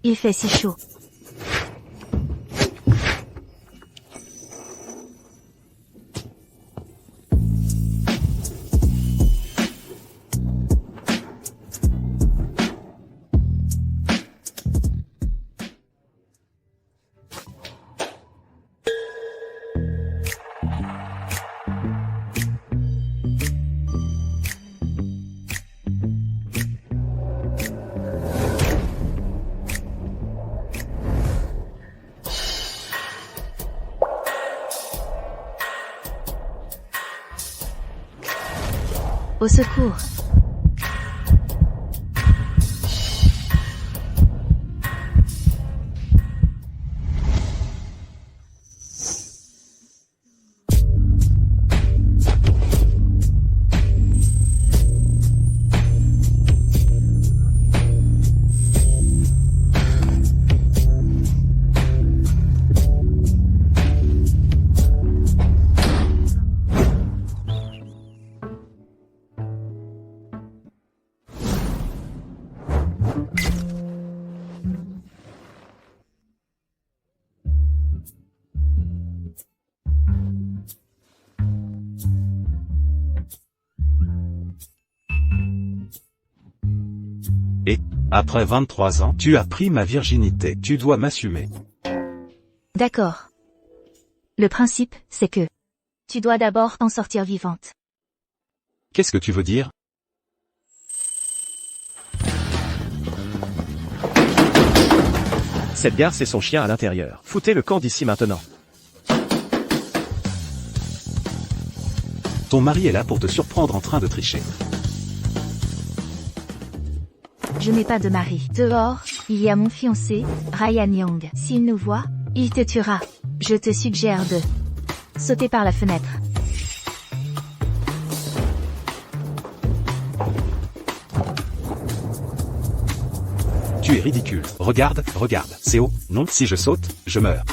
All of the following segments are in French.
Il fait si chaud. Au secours. Et, après 23 ans, tu as pris ma virginité. Tu dois m'assumer. D'accord. Le principe, c'est que tu dois d'abord en sortir vivante. Qu'est-ce que tu veux dire? Cette garce et son chien à l'intérieur. Foutez le camp d'ici maintenant. Ton mari est là pour te surprendre en train de tricher. Je n'ai pas de mari. Dehors, il y a mon fiancé, Ryan Young. S'il nous voit, il te tuera. Je te suggère de sauter par la fenêtre. Tu es ridicule. Regarde, regarde. C'est haut. Non, si je saute, je meurs.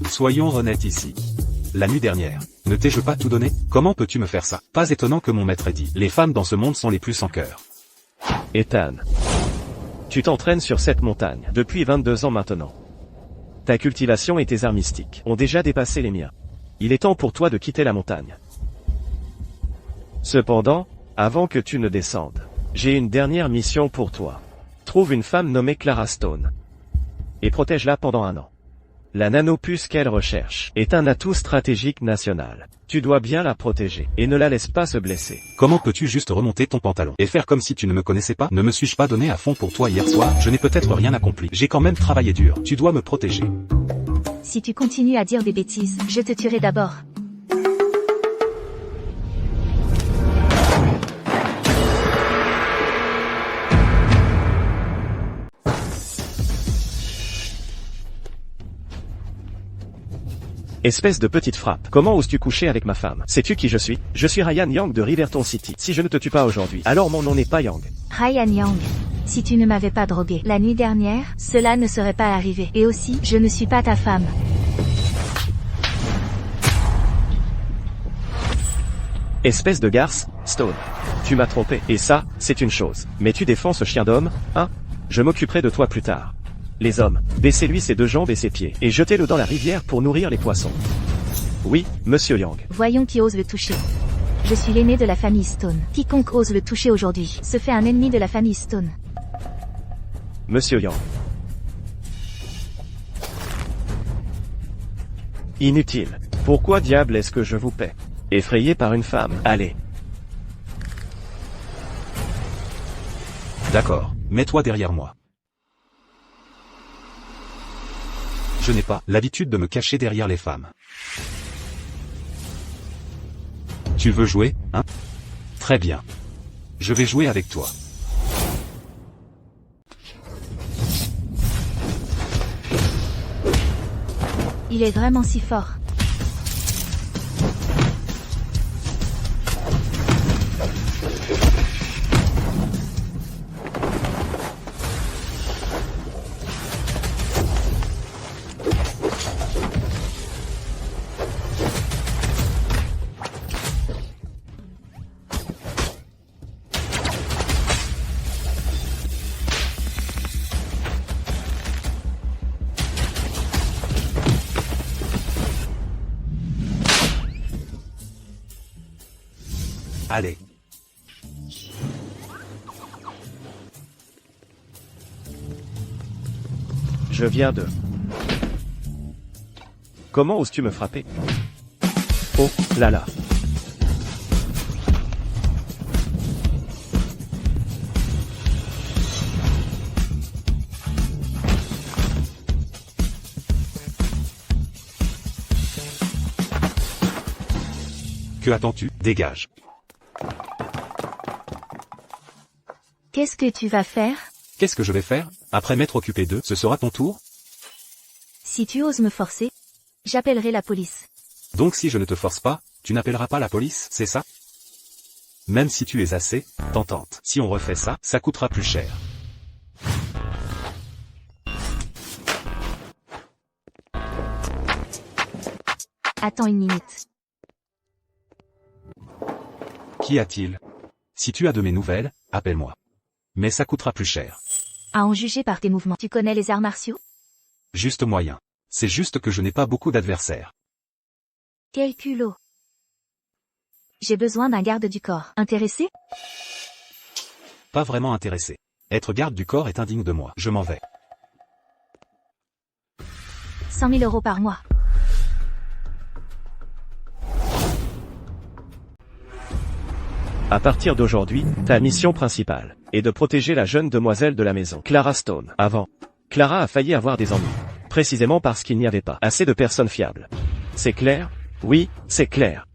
Soyons honnêtes ici. La nuit dernière, ne t'ai-je pas tout donné? Comment peux-tu me faire ça? Pas étonnant que mon maître ait dit. Les femmes dans ce monde sont les plus sans cœur. Ethan. Tu t'entraînes sur cette montagne depuis 22 ans maintenant. Ta cultivation et tes arts mystiques ont déjà dépassé les miens. Il est temps pour toi de quitter la montagne. Cependant, avant que tu ne descendes, j'ai une dernière mission pour toi. Trouve une femme nommée Clara Stone. Et protège-la pendant 1 an. La nanopuce qu'elle recherche est un atout stratégique national. Tu dois bien la protéger, et ne la laisse pas se blesser. Comment peux-tu juste remonter ton pantalon et faire comme si tu ne me connaissais pas? Ne me suis-je pas donné à fond pour toi hier soir? Je n'ai peut-être rien accompli. J'ai quand même travaillé dur. Tu dois me protéger. Si tu continues à dire des bêtises, je te tuerai d'abord. Espèce de petite frappe. Comment oses-tu coucher avec ma femme? Sais-tu qui je suis? Je suis Ryan Young de Riverton City. Si je ne te tue pas aujourd'hui, alors mon nom n'est pas Young. Ryan Young. Si tu ne m'avais pas drogué la nuit dernière, cela ne serait pas arrivé. Et aussi, je ne suis pas ta femme. Espèce de garce, Stone. Tu m'as trompé. Et ça, c'est une chose. Mais tu défends ce chien d'homme, hein? Je m'occuperai de toi plus tard. Les hommes, baissez-lui ses 2 jambes et ses pieds, et jetez-le dans la rivière pour nourrir les poissons. Oui, monsieur Young. Voyons qui ose le toucher. Je suis l'aîné de la famille Stone. Quiconque ose le toucher aujourd'hui se fait un ennemi de la famille Stone. Monsieur Young. Inutile. Pourquoi diable est-ce que je vous paie? Effrayé par une femme. Allez. D'accord, mets-toi derrière moi. Je n'ai pas l'habitude de me cacher derrière les femmes. Tu veux jouer, hein? Très bien. Je vais jouer avec toi. Il est vraiment si fort. Allez. Je viens de... Comment oses-tu me frapper? Oh, là là. Que attends-tu? Dégage. Qu'est-ce que tu vas faire? Qu'est-ce que je vais faire? Après m'être occupé d'eux, ce sera ton tour? Si tu oses me forcer, j'appellerai la police. Donc si je ne te force pas, tu n'appelleras pas la police, c'est ça? Même si tu es assez tentante. Si on refait ça, ça coûtera plus cher. Attends une minute. Qu'y a-t-il? Si tu as de mes nouvelles, appelle-moi. Mais ça coûtera plus cher. À en juger par tes mouvements, tu connais les arts martiaux? Juste moyen. C'est juste que je n'ai pas beaucoup d'adversaires. Quel culot. J'ai besoin d'un garde du corps. Intéressé? Pas vraiment intéressé. Être garde du corps est indigne de moi. Je m'en vais. 100 000 € par mois. À partir d'aujourd'hui, ta mission principale est de protéger la jeune demoiselle de la maison, Clara Stone. Avant, Clara a failli avoir des ennuis. Précisément parce qu'il n'y avait pas assez de personnes fiables. C'est clair? Oui, c'est clair.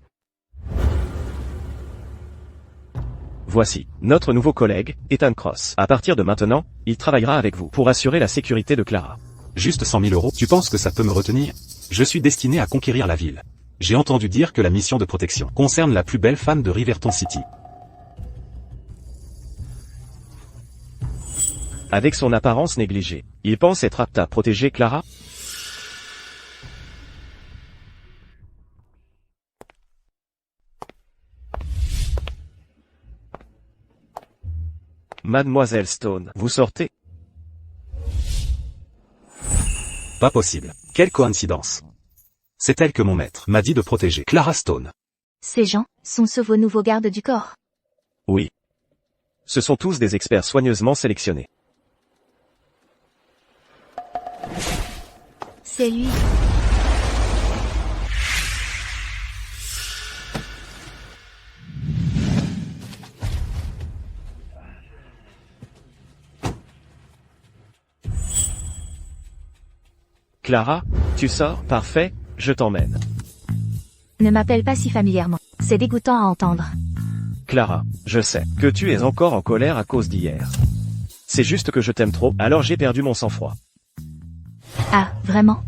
Voici, notre nouveau collègue, Ethan Cross. À partir de maintenant, il travaillera avec vous pour assurer la sécurité de Clara. Juste 100 000 €, tu penses que ça peut me retenir? Je suis destiné à conquérir la ville. J'ai entendu dire que la mission de protection concerne la plus belle femme de Riverton City. Avec son apparence négligée, il pense être apte à protéger Clara? Mademoiselle Stone, vous sortez? Pas possible. Quelle coïncidence. C'est elle que mon maître m'a dit de protéger Clara Stone. Ces gens sont vos nouveaux gardes du corps. Oui. Ce sont tous des experts soigneusement sélectionnés. C'est lui. Clara, tu sors? Parfait, je t'emmène. Ne m'appelle pas si familièrement. C'est dégoûtant à entendre. Clara, je sais que tu es encore en colère à cause d'hier. C'est juste que je t'aime trop, alors j'ai perdu mon sang-froid. Ah, vraiment?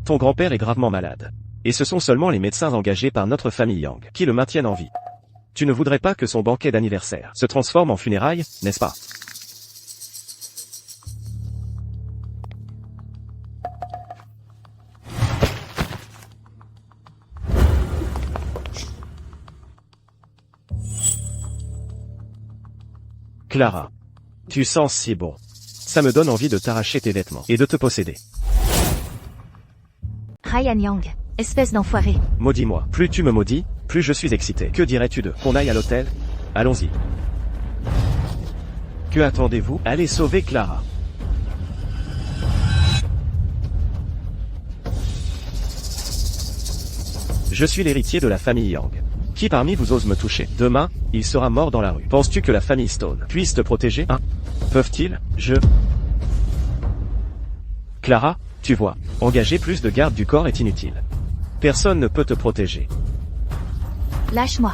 Ton grand-père est gravement malade. Et ce sont seulement les médecins engagés par notre famille Yang qui le maintiennent en vie. Tu ne voudrais pas que son banquet d'anniversaire se transforme en funérailles, n'est-ce pas? Clara. Tu sens si bon. Ça me donne envie de t'arracher tes vêtements et de te posséder. Ryan Yang, espèce d'enfoiré. Maudis-moi. Plus tu me maudis, plus je suis excité. Que dirais-tu de qu'on aille à l'hôtel? Allons-y. Que attendez-vous? Allez sauver Clara. Je suis l'héritier de la famille Yang. Qui parmi vous ose me toucher? Demain, il sera mort dans la rue. Penses-tu que la famille Stone puisse te protéger? Hein? Peuvent-ils? Clara, tu vois, engager plus de gardes du corps est inutile. Personne ne peut te protéger. Lâche-moi.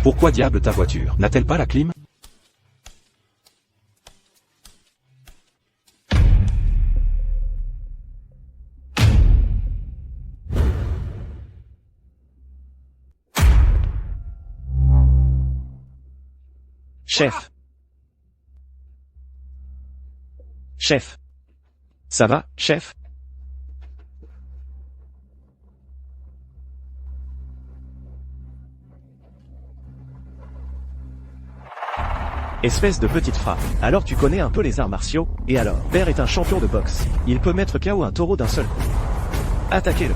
Pourquoi diable ta voiture n'a-t-elle pas la clim? Chef. Chef. Ça va, chef? Espèce de petite frappe. Alors tu connais un peu les arts martiaux, et alors, père est un champion de boxe. Il peut mettre KO un taureau d'un seul coup. Attaquez-le.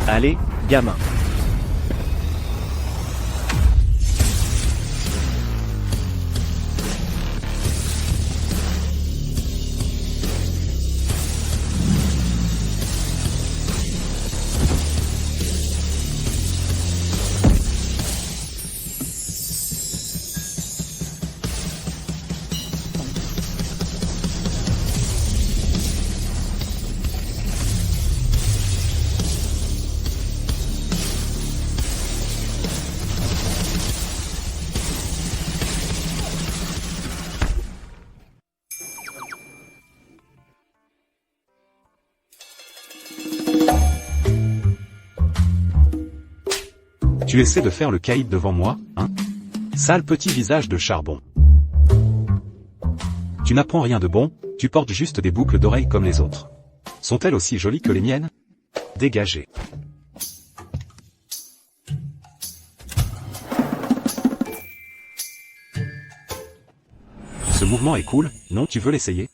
Allez, gamin. Tu essaies de faire le caïd devant moi, hein? Sale petit visage de charbon. Tu n'apprends rien de bon, tu portes juste des boucles d'oreilles comme les autres. Sont-elles aussi jolies que les miennes? Dégagez. Ce mouvement est cool, non? Tu veux l'essayer?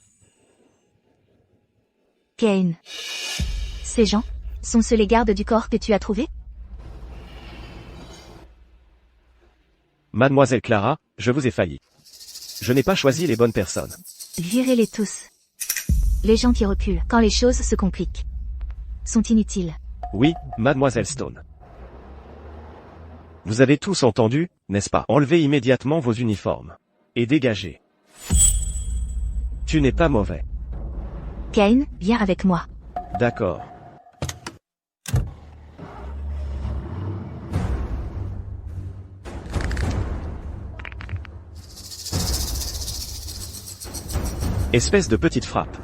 Kane. Ces gens, sont-ce les gardes du corps que tu as trouvés? Mademoiselle Clara, je vous ai failli. Je n'ai pas choisi les bonnes personnes. Virez-les tous. Les gens qui reculent quand les choses se compliquent sont inutiles. Oui, Mademoiselle Stone. Vous avez tous entendu, n'est-ce pas? Enlevez immédiatement vos uniformes. Et dégagez. Tu n'es pas mauvais. Kane, viens avec moi. D'accord. Espèce de petite frappe.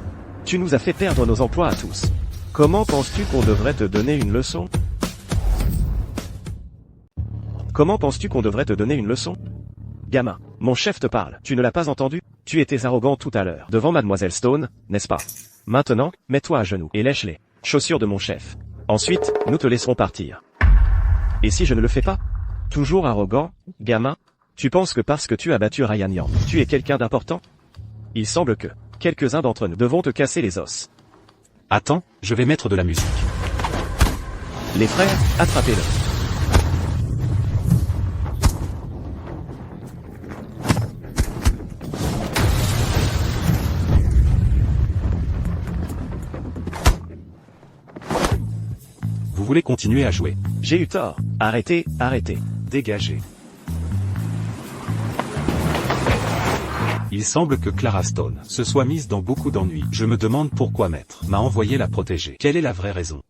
Tu nous as fait perdre nos emplois à tous. Comment penses-tu qu'on devrait te donner une leçon? Comment penses-tu qu'on devrait te donner une leçon? Gamin, mon chef te parle, tu ne l'as pas entendu? Tu étais arrogant tout à l'heure, devant Mademoiselle Stone, n'est-ce pas? Maintenant, mets-toi à genoux et lèche les chaussures de mon chef. Ensuite, nous te laisserons partir. Et si je ne le fais pas? Toujours arrogant, gamin? Tu penses que parce que tu as battu Ryan Yang, tu es quelqu'un d'important? Il semble que quelques-uns d'entre nous devons te casser les os. Attends, je vais mettre de la musique. Les frères, attrapez-le. Vous voulez continuer à jouer? J'ai eu tort. Arrêtez, arrêtez. Dégagez. Il semble que Clara Stone se soit mise dans beaucoup d'ennuis. Je me demande pourquoi Maître m'a envoyé la protéger. Quelle est la vraie raison?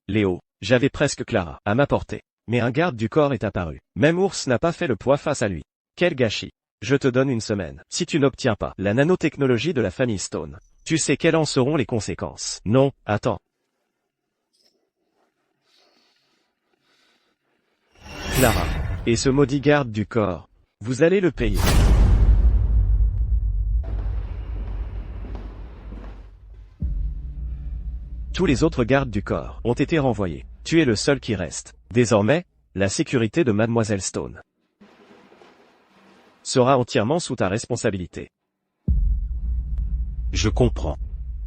Léo, j'avais presque Clara à ma portée. Mais un garde du corps est apparu. Même Ours n'a pas fait le poids face à lui. Quel gâchis. Je te donne une semaine. Si tu n'obtiens pas la nanotechnologie de la famille Stone, tu sais quelles en seront les conséquences. Non, attends. Clara. Et ce maudit garde du corps. Vous allez le payer. Tous les autres gardes du corps ont été renvoyés. Tu es le seul qui reste. Désormais, la sécurité de Mademoiselle Stone sera entièrement sous ta responsabilité. Je comprends.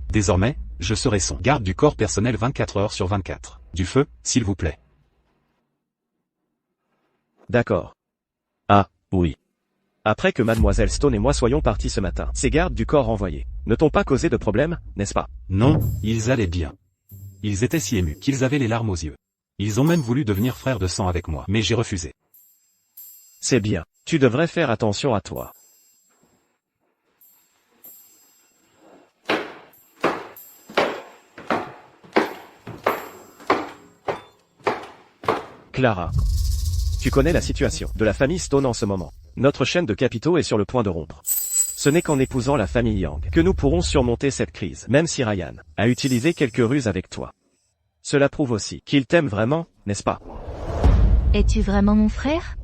Désormais, je serai son garde du corps personnel 24 heures sur 24. Du feu, s'il vous plaît. D'accord. Ah, oui. Après que Mademoiselle Stone et moi soyons partis ce matin, ces gardes du corps renvoyés ne t'ont pas causé de problème, n'est-ce pas? Non, ils allaient bien. Ils étaient si émus qu'ils avaient les larmes aux yeux. Ils ont même voulu devenir frères de sang avec moi, mais j'ai refusé. C'est bien. Tu devrais faire attention à toi. Clara. Tu connais la situation de la famille Stone en ce moment. Notre chaîne de capitaux est sur le point de rompre. Ce n'est qu'en épousant la famille Yang que nous pourrons surmonter cette crise, même si Ryan a utilisé quelques ruses avec toi. Cela prouve aussi qu'il t'aime vraiment, n'est-ce pas? Es-tu vraiment mon frère?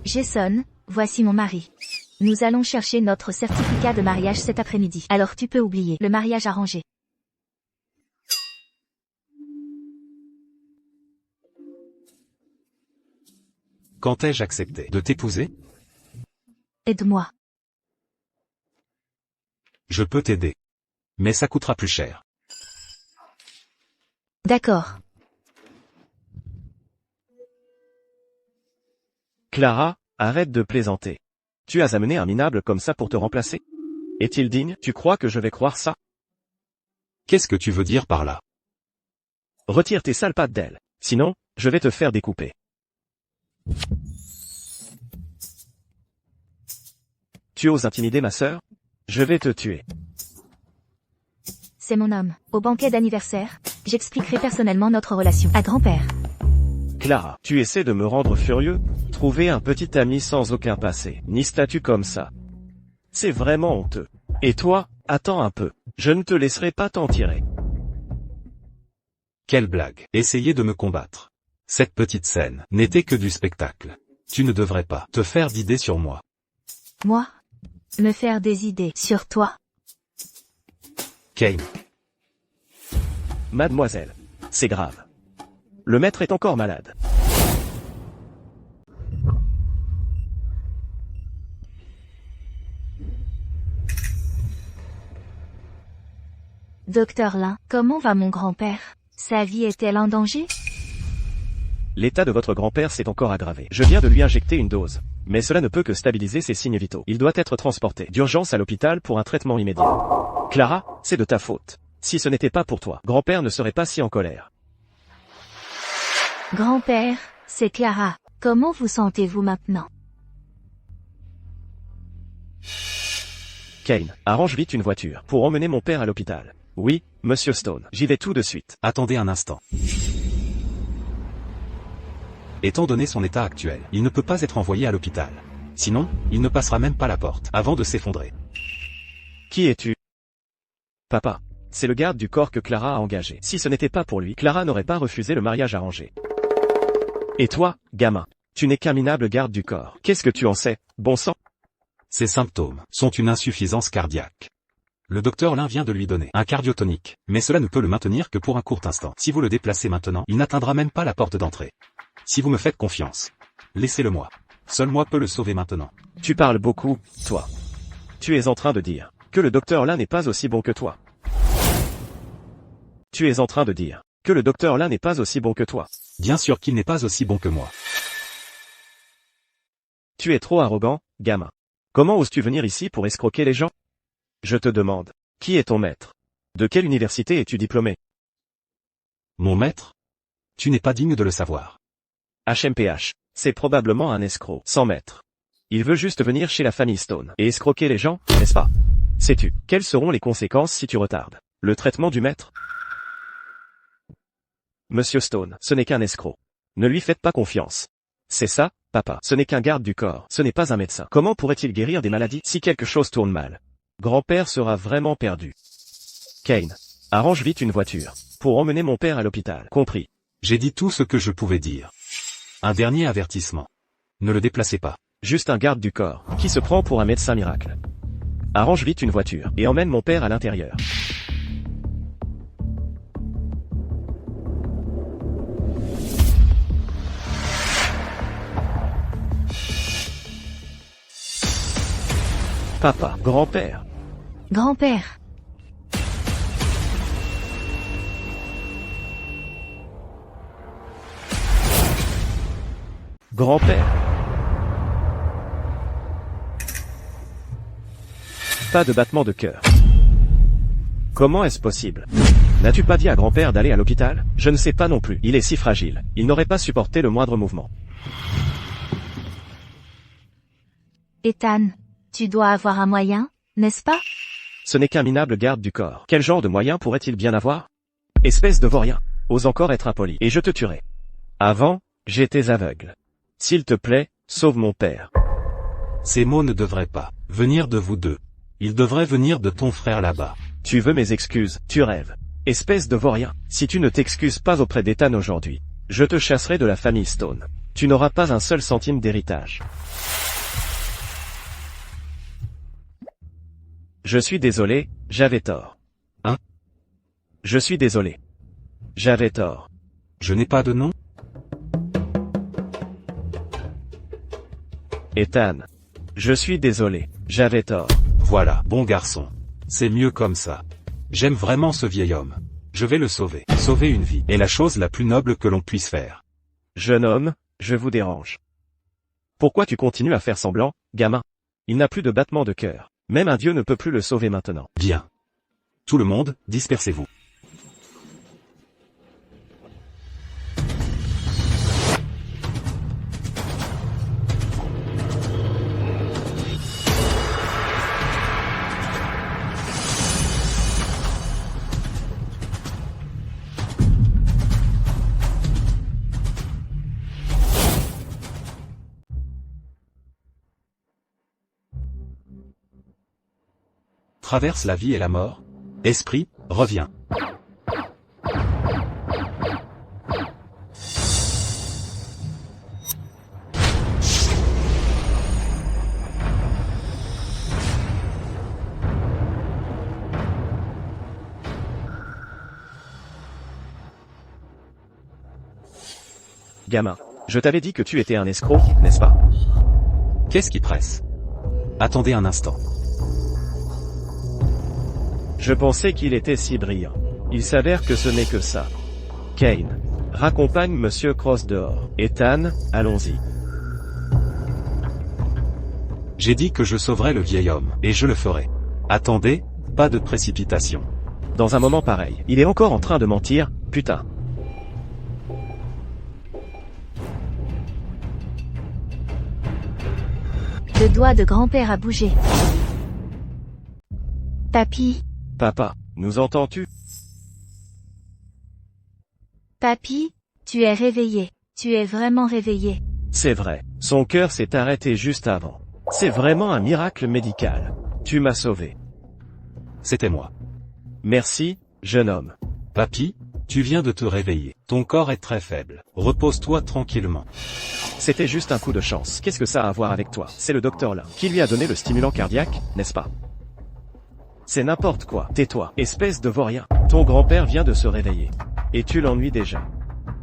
Jason, voici mon mari. Nous allons chercher notre certificat de mariage cet après-midi. Alors tu peux oublier le mariage arrangé. Quand ai-je accepté de t'épouser? Aide-moi. Je peux t'aider. Mais ça coûtera plus cher. D'accord. Clara, arrête de plaisanter. Tu as amené un minable comme ça pour te remplacer? Est-il digne? Tu crois que je vais croire ça? Qu'est-ce que tu veux dire par là? Retire tes sales pattes d'elle. Sinon, je vais te faire découper. Tu oses intimider ma sœur? Je vais te tuer. C'est mon homme. Au banquet d'anniversaire, j'expliquerai personnellement notre relation à grand-père. Clara, tu essaies de me rendre furieux? Trouver un petit ami sans aucun passé, ni statut comme ça. C'est vraiment honteux. Et toi, attends un peu. Je ne te laisserai pas t'en tirer. Quelle blague. Essayer de me combattre. Cette petite scène n'était que du spectacle. Tu ne devrais pas te faire d'idées sur moi. Moi? Me faire des idées sur toi? Kane. Mademoiselle, c'est grave. Le maître est encore malade. Docteur Lin, comment va mon grand-père? Sa vie est-elle en danger? L'état de votre grand-père s'est encore aggravé. Je viens de lui injecter une dose. Mais cela ne peut que stabiliser ses signes vitaux. Il doit être transporté d'urgence à l'hôpital pour un traitement immédiat. Clara, c'est de ta faute. Si ce n'était pas pour toi, grand-père ne serait pas si en colère. Grand-père, c'est Clara. Comment vous sentez-vous maintenant? Kane, arrange vite une voiture pour emmener mon père à l'hôpital. Oui, Monsieur Stone, j'y vais tout de suite. Attendez un instant. Étant donné son état actuel, il ne peut pas être envoyé à l'hôpital. Sinon, il ne passera même pas la porte avant de s'effondrer. Qui es-tu? Papa, c'est le garde du corps que Clara a engagé. Si ce n'était pas pour lui, Clara n'aurait pas refusé le mariage arrangé. Et toi, gamin, tu n'es qu'un minable garde du corps. Qu'est-ce que tu en sais, bon sang? Ces symptômes sont une insuffisance cardiaque. Le docteur Lin vient de lui donner un cardiotonique, mais cela ne peut le maintenir que pour un court instant. Si vous le déplacez maintenant, il n'atteindra même pas la porte d'entrée. Si vous me faites confiance, laissez-le moi. Seul moi peux le sauver maintenant. Tu parles beaucoup, toi. Tu es en train de dire que le docteur Lin n'est pas aussi bon que toi. Tu es en train de dire que le docteur Lin n'est pas aussi bon que toi. Bien sûr qu'il n'est pas aussi bon que moi. Tu es trop arrogant, gamin. Comment oses-tu venir ici pour escroquer les gens? Je te demande, qui est ton maître? De quelle université es-tu diplômé? Mon maître? Tu n'es pas digne de le savoir. HMPH, c'est probablement un escroc, sans maître. Il veut juste venir chez la famille Stone et escroquer les gens, n'est-ce pas? Sais-tu, quelles seront les conséquences si tu retardes le traitement du maître? Monsieur Stone, ce n'est qu'un escroc. Ne lui faites pas confiance. C'est ça, papa, ce n'est qu'un garde du corps, ce n'est pas un médecin. Comment pourrait-il guérir des maladies si quelque chose tourne mal? Grand-père sera vraiment perdu. Kane, arrange vite une voiture pour emmener mon père à l'hôpital, compris? J'ai dit tout ce que je pouvais dire. Un dernier avertissement. Ne le déplacez pas. Juste un garde du corps, qui se prend pour un médecin miracle. Arrange vite une voiture, et emmène mon père à l'intérieur. Papa, grand-père. Grand-père. Grand-père. Pas de battement de cœur. Comment est-ce possible? N'as-tu pas dit à grand-père d'aller à l'hôpital? Je ne sais pas non plus. Il est si fragile. Il n'aurait pas supporté le moindre mouvement. Ethan, tu dois avoir un moyen, n'est-ce pas? Ce n'est qu'un minable garde du corps. Quel genre de moyen pourrait-il bien avoir? Espèce de vaurien. Ose encore être impoli, et je te tuerai. Avant, j'étais aveugle. S'il te plaît, sauve mon père. Ces mots ne devraient pas venir de vous deux. Ils devraient venir de ton frère là-bas. Tu veux mes excuses, tu rêves. Espèce de vaurien. Si tu ne t'excuses pas auprès d'Ethan aujourd'hui, je te chasserai de la famille Stone. Tu n'auras pas un seul centime d'héritage. Je suis désolé, j'avais tort. Hein? Je suis désolé. J'avais tort. Je n'ai pas de nom? Ethan. Je suis désolé, j'avais tort. Voilà, bon garçon. C'est mieux comme ça. J'aime vraiment ce vieil homme. Je vais le sauver. Sauver une vie est la chose la plus noble que l'on puisse faire. Jeune homme, je vous dérange. Pourquoi tu continues à faire semblant, gamin? Il n'a plus de battement de cœur. Même un dieu ne peut plus le sauver maintenant. Bien. Tout le monde, dispersez-vous. Traverse la vie et la mort. Esprit, reviens. Gamin. Je t'avais dit que tu étais un escroc, n'est-ce pas? Qu'est-ce qui presse? Attendez un instant. Je pensais qu'il était si brillant. Il s'avère que ce n'est que ça. Kane. Raccompagne Monsieur Cross dehors. Ethan, allons-y. J'ai dit que je sauverais le vieil homme, et je le ferai. Attendez, pas de précipitation. Dans un moment pareil, il est encore en train de mentir, putain. Le doigt de grand-père a bougé. Papy, Papa, nous entends-tu? papy, tu es réveillé. Tu es vraiment réveillé. C'est vrai, son cœur s'est arrêté juste avant. C'est vraiment un miracle médical. Tu m'as sauvé. C'était moi. Merci, jeune homme. Papy, tu viens de te réveiller. Ton corps est très faible. Repose-toi tranquillement. C'était juste un coup de chance. Qu'est-ce que ça a à voir avec toi? C'est le docteur là, qui lui a donné le stimulant cardiaque, n'est-ce pas? C'est n'importe quoi. Tais-toi, espèce de vaurien. Ton grand-père vient de se réveiller. Et tu l'ennuies déjà.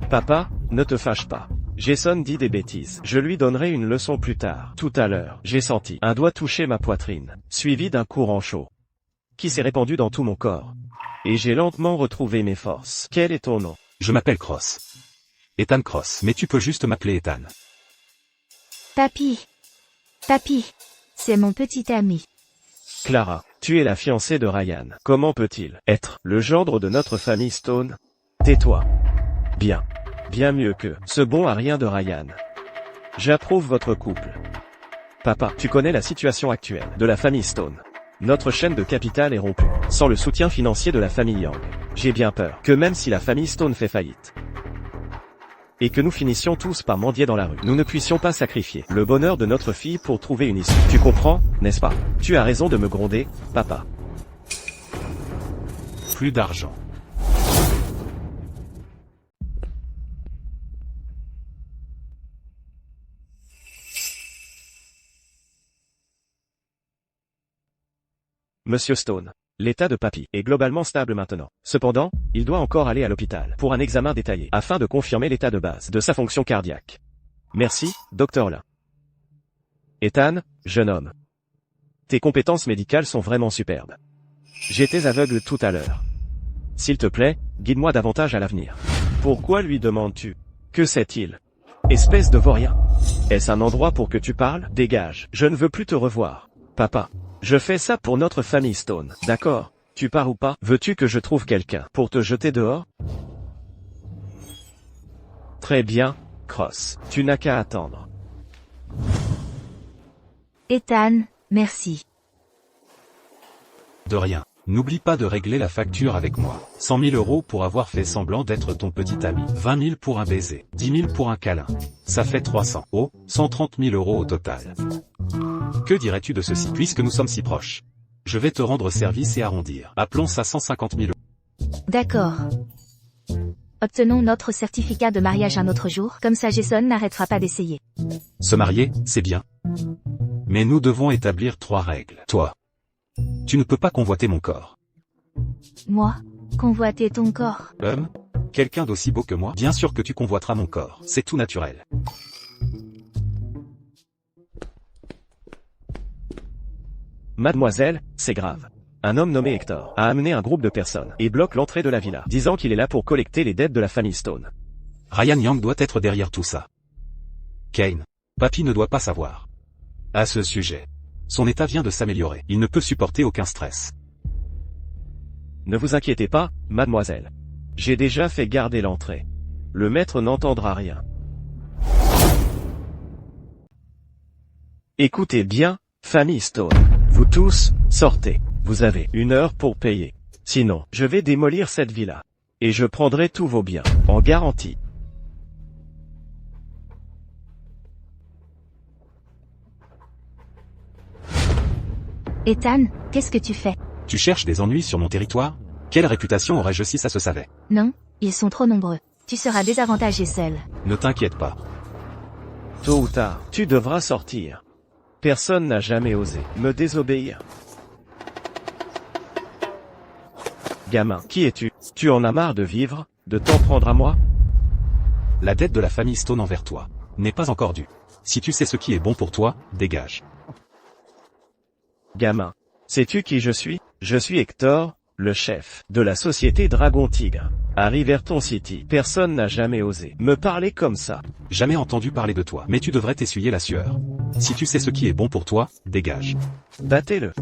Papa, ne te fâche pas. Jason dit des bêtises. Je lui donnerai une leçon plus tard. Tout à l'heure, j'ai senti un doigt toucher ma poitrine, suivi d'un courant chaud, qui s'est répandu dans tout mon corps. Et j'ai lentement retrouvé mes forces. Quel est ton nom? Je m'appelle Cross. Ethan Cross, mais tu peux juste m'appeler Ethan. Papy. Papy. C'est mon petit ami. Clara, tu es la fiancée de Ryan. Comment peut-il être le gendre de notre famille Stone? Tais-toi. Bien. Bien mieux que ce bon à rien de Ryan. J'approuve votre couple. Papa, tu connais la situation actuelle de la famille Stone. Notre chaîne de capital est rompue, sans le soutien financier de la famille Young. J'ai bien peur que même si la famille Stone fait faillite, et que nous finissions tous par mendier dans la rue, nous ne puissions pas sacrifier le bonheur de notre fille pour trouver une issue. Tu comprends, n'est-ce pas? Tu as raison de me gronder, papa. Plus d'argent. Monsieur Stone. L'état de papy est globalement stable maintenant. Cependant, il doit encore aller à l'hôpital pour un examen détaillé afin de confirmer l'état de base de sa fonction cardiaque. Merci, docteur Lin. Ethan, jeune homme. Tes compétences médicales sont vraiment superbes. J'étais aveugle tout à l'heure. S'il te plaît, guide-moi davantage à l'avenir. Pourquoi lui demandes-tu? Que sait-il? Espèce de vaurien. Est-ce un endroit pour que tu parles? Dégage, je ne veux plus te revoir. Papa. Je fais ça pour notre famille Stone, d'accord? Tu pars ou pas? Veux-tu que je trouve quelqu'un pour te jeter dehors? Très bien, Cross. Tu n'as qu'à attendre. Ethan, merci. De rien. N'oublie pas de régler la facture avec moi. 100 000 € pour avoir fait semblant d'être ton petit ami. 20 000 pour un baiser. 10 000 pour un câlin. Ça fait 300. Oh, 130 000 € au total. Que dirais-tu de ceci, puisque nous sommes si proches? Je vais te rendre service et arrondir. Appelons ça 150 000 €. D'accord. Obtenons notre certificat de mariage un autre jour, comme ça Jason n'arrêtera pas d'essayer. Se marier, c'est bien. Mais nous devons établir 3 règles. Toi, tu ne peux pas convoiter mon corps. Moi, convoiter ton corps. Quelqu'un d'aussi beau que moi, bien sûr que tu convoiteras mon corps, c'est tout naturel. Mademoiselle, c'est grave. Un homme nommé Hector a amené un groupe de personnes et bloque l'entrée de la villa, disant qu'il est là pour collecter les dettes de la famille Stone. Ryan Yang doit être derrière tout ça. Kane, papy ne doit pas savoir. À ce sujet, son état vient de s'améliorer, il ne peut supporter aucun stress. Ne vous inquiétez pas, mademoiselle. J'ai déjà fait garder l'entrée. Le maître n'entendra rien. Écoutez bien, famille Stone. Vous tous, sortez. Vous avez 1 heure pour payer. Sinon, je vais démolir cette villa. Et je prendrai tous vos biens, en garantie. Ethan, qu'est-ce que tu fais? Tu cherches des ennuis sur mon territoire? Quelle réputation aurais-je si ça se savait? Non, ils sont trop nombreux. Tu seras désavantagé seul. Ne t'inquiète pas. Tôt ou tard, tu devras sortir. Personne n'a jamais osé me désobéir. Gamin, qui es-tu? Tu en as marre de vivre, de t'en prendre à moi? La dette de la famille Stone envers toi n'est pas encore due. Si tu sais ce qui est bon pour toi, dégage. Gamin, sais-tu qui je suis? Je suis Hector, le chef de la société Dragon Tigre. À Riverton City, personne n'a jamais osé me parler comme ça. Jamais entendu parler de toi, mais tu devrais t'essuyer la sueur. Si tu sais ce qui est bon pour toi, dégage. Battez-le.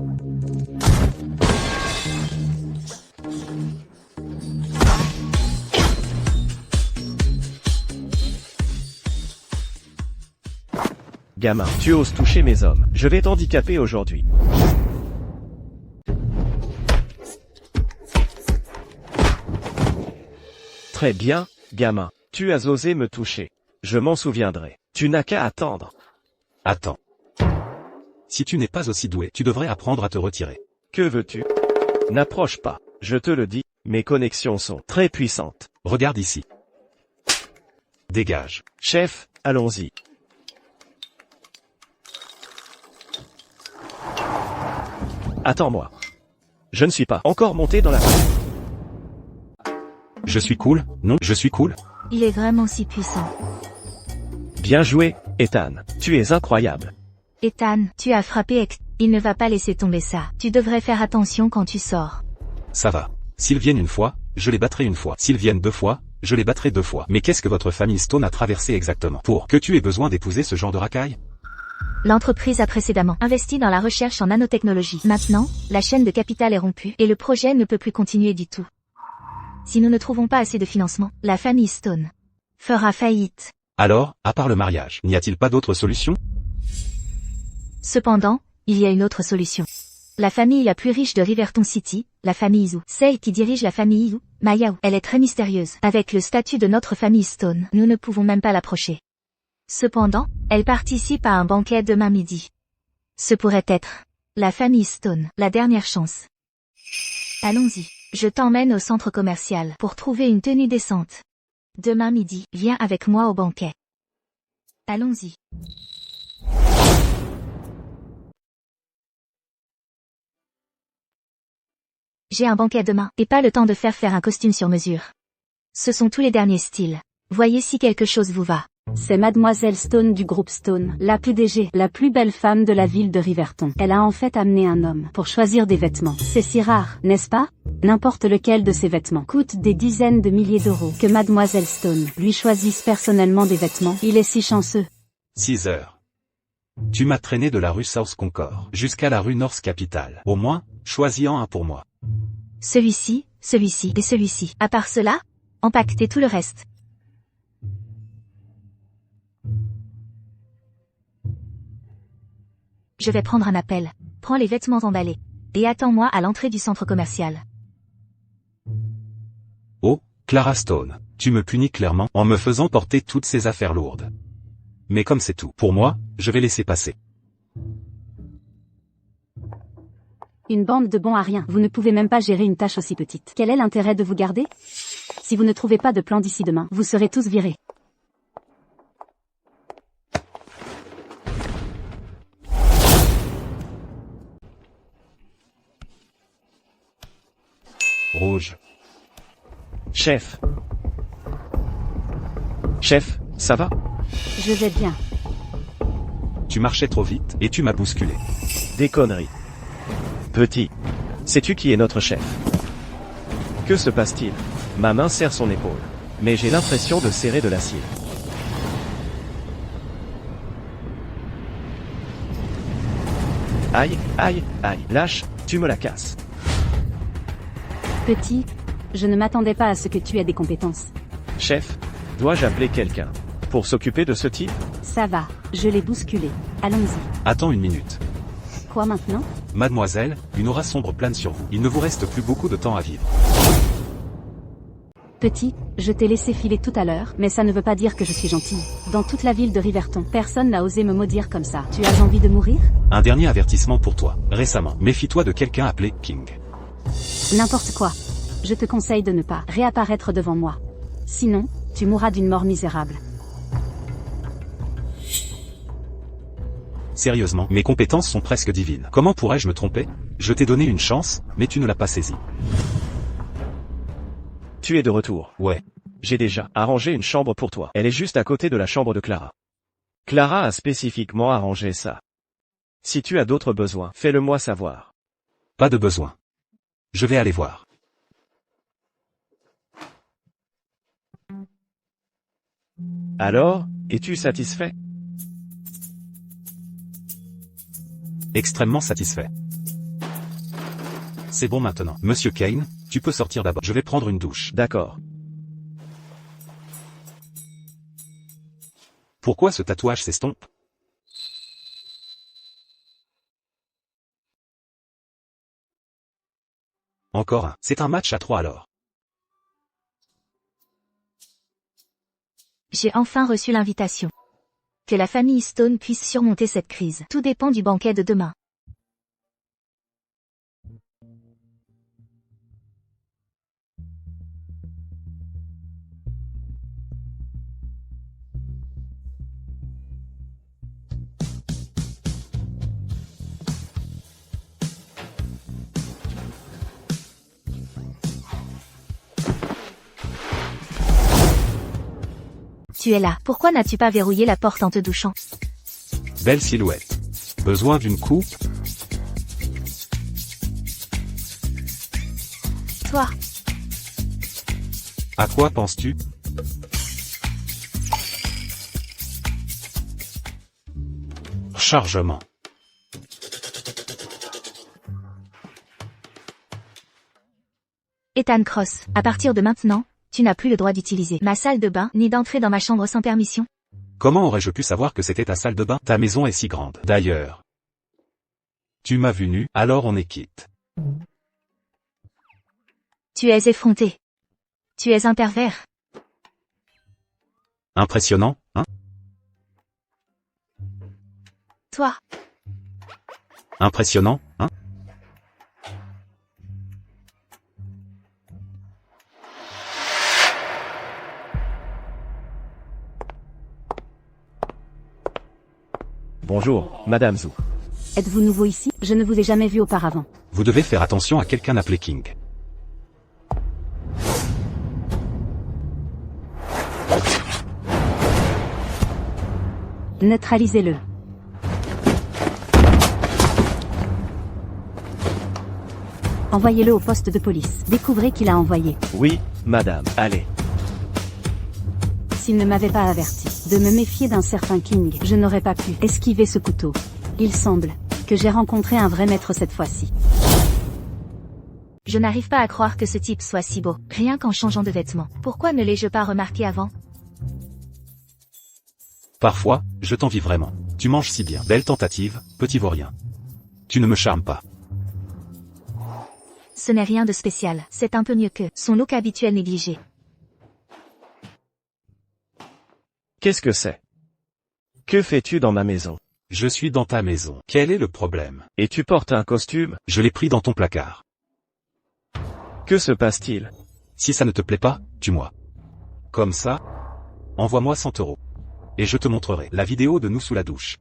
Gamin, tu oses toucher mes hommes. Je vais t'handicaper aujourd'hui. Très bien, gamin. Tu as osé me toucher. Je m'en souviendrai. Tu n'as qu'à attendre. Attends. Si tu n'es pas aussi doué, tu devrais apprendre à te retirer. Que veux-tu? N'approche pas. Je te le dis, mes connexions sont très puissantes. Regarde ici. Dégage. Chef, allons-y. Attends-moi. Je ne suis pas encore monté dans la... Je suis cool? Non, je suis cool? Il est vraiment si puissant. Bien joué, Ethan. Tu es incroyable. Ethan, tu as frappé Hector. Il ne va pas laisser tomber ça. Tu devrais faire attention quand tu sors. Ça va. S'ils viennent 1 fois, je les battrai 1 fois. S'ils viennent 2 fois, je les battrai 2 fois. Mais qu'est-ce que votre famille Stone a traversé exactement pour que tu aies besoin d'épouser ce genre de racaille? L'entreprise a précédemment investi dans la recherche en nanotechnologie. Maintenant, la chaîne de capital est rompue et le projet ne peut plus continuer du tout. Si nous ne trouvons pas assez de financement, la famille Stone fera faillite. Alors, à part le mariage, n'y a-t-il pas d'autre solution? Cependant, il y a une autre solution. La famille la plus riche de Riverton City, la famille Zhu, celle qui dirige la famille Zhu, Mayao, elle est très mystérieuse. Avec le statut de notre famille Stone, nous ne pouvons même pas l'approcher. Cependant, elle participe à un banquet demain midi. Ce pourrait être la famille Stone, la dernière chance. Allons-y, je t'emmène au centre commercial pour trouver une tenue décente. Demain midi, viens avec moi au banquet. Allons-y. J'ai un banquet demain, et pas le temps de faire un costume sur mesure. Ce sont tous les derniers styles. Voyez si quelque chose vous va. C'est Mademoiselle Stone du groupe Stone, la PDG, la plus belle femme de la ville de Riverton. Elle a en fait amené un homme pour choisir des vêtements. C'est si rare, n'est-ce pas? N'importe lequel de ces vêtements coûte des dizaines de milliers d'euros. Que Mademoiselle Stone lui choisisse personnellement des vêtements, il est si chanceux. 6 heures. Tu m'as traîné de la rue South Concord jusqu'à la rue North Capitol. Au moins, choisis-en un pour moi. Celui-ci et celui-ci. À part cela, empaquetez tout le reste. Je vais prendre un appel. Prends les vêtements emballés. Et attends-moi à l'entrée du centre commercial. Oh, Clara Stone, tu me punis clairement en me faisant porter toutes ces affaires lourdes. Mais comme c'est tout, pour moi, je vais laisser passer. Une bande de bons à rien. Vous ne pouvez même pas gérer une tâche aussi petite. Quel est l'intérêt de vous garder? Si vous ne trouvez pas de plan d'ici demain, vous serez tous virés. Rouge. Chef. Chef, ça va? Je vais bien. Tu marchais trop vite, et tu m'as bousculé. Des conneries. Petit. Sais-tu qui est notre chef? Que se passe-t-il? Ma main serre son épaule. Mais j'ai l'impression de serrer de l'acier. Aïe, aïe, aïe, lâche, tu me la casses. Petit, je ne m'attendais pas à ce que tu aies des compétences. Chef, dois-je appeler quelqu'un pour s'occuper de ce type? Ça va, je l'ai bousculé. Allons-y. Attends une minute. Quoi maintenant? Mademoiselle, une aura sombre plane sur vous. Il ne vous reste plus beaucoup de temps à vivre. Petit, je t'ai laissé filer tout à l'heure, mais ça ne veut pas dire que je suis gentille. Dans toute la ville de Riverton, personne n'a osé me maudire comme ça. Tu as envie de mourir? Un dernier avertissement pour toi. Récemment, méfie-toi de quelqu'un appelé King. N'importe quoi. Je te conseille de ne pas réapparaître devant moi. Sinon, tu mourras d'une mort misérable. Sérieusement, mes compétences sont presque divines. Comment pourrais-je me tromper? Je t'ai donné une chance, mais tu ne l'as pas saisie. Tu es de retour. Ouais. J'ai déjà arrangé une chambre pour toi. Elle est juste à côté de la chambre de Clara. Clara a spécifiquement arrangé ça. Si tu as d'autres besoins, fais-le-moi savoir. Pas de besoin. Je vais aller voir. Alors, es-tu satisfait? Extrêmement satisfait. C'est bon maintenant. Monsieur Kane, tu peux sortir d'abord. Je vais prendre une douche. D'accord. Pourquoi ce tatouage s'estompe? Encore un. C'est un match à 3 alors. J'ai enfin reçu l'invitation. Que la famille Stone puisse surmonter cette crise. Tout dépend du banquet de demain. Tu es là. Pourquoi n'as-tu pas verrouillé la porte en te douchant? Belle silhouette. Besoin d'une coupe? Toi, À quoi penses-tu? Chargement. Ethan Cross, à partir de maintenant, tu n'as plus le droit d'utiliser ma salle de bain, ni d'entrer dans ma chambre sans permission. Comment aurais-je pu savoir que c'était ta salle de bain? Ta maison est si grande. D'ailleurs. Tu m'as vu nu, alors on est quitte. Tu es effronté. Tu es un pervers. Impressionnant, hein? Toi, Impressionnant, hein? Bonjour, Madame Zhu. Êtes-vous nouveau ici? Je ne vous ai jamais vu auparavant. Vous devez faire attention à quelqu'un appelé King. Neutralisez-le. Envoyez-le au poste de police. Découvrez qui l'a envoyé. Oui, madame, allez. S'il ne m'avait pas averti de me méfier d'un certain King, je n'aurais pas pu esquiver ce couteau. Il semble que j'ai rencontré un vrai maître cette fois-ci. je n'arrive pas à croire que ce type soit si beau, rien qu'en changeant de vêtements. Pourquoi ne l'ai-je pas remarqué avant? Parfois, je t'envie vraiment. Tu manges si bien. Belle tentative, petit vaurien. Tu ne me charmes pas. Ce n'est rien de spécial, c'est un peu mieux que son look habituel négligé. Qu'est-ce que c'est? Que fais-tu dans ma maison? Je suis dans ta maison. Quel est le problème? Et tu portes un costume? Je l'ai pris dans ton placard. Que se passe-t-il? Si ça ne te plaît pas, tue-moi. Comme ça? Envoie-moi 100 €. Et je te montrerai la vidéo de nous sous la douche.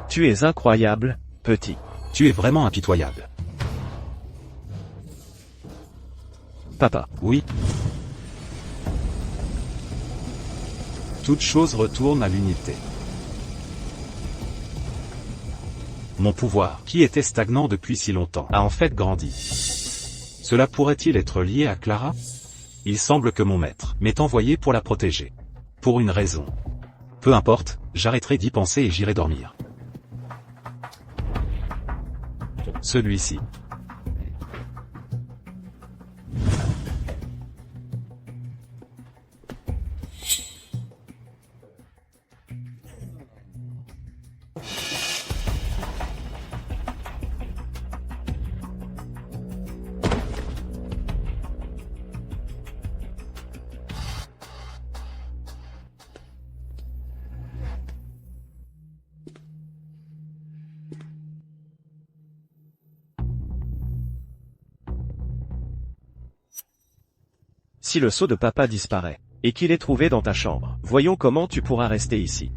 Tu es incroyable, petit. Tu es vraiment impitoyable. Papa. Oui. Toute chose retourne à l'unité. Mon pouvoir, qui était stagnant depuis si longtemps, a en fait grandi. Cela pourrait-il être lié à Clara? Il semble que mon maître m'ait envoyé pour la protéger. Pour une raison. Peu importe, j'arrêterai d'y penser et j'irai dormir. Celui-ci. Si le sceau de papa disparaît, et qu'il est trouvé dans ta chambre, voyons comment tu pourras rester ici.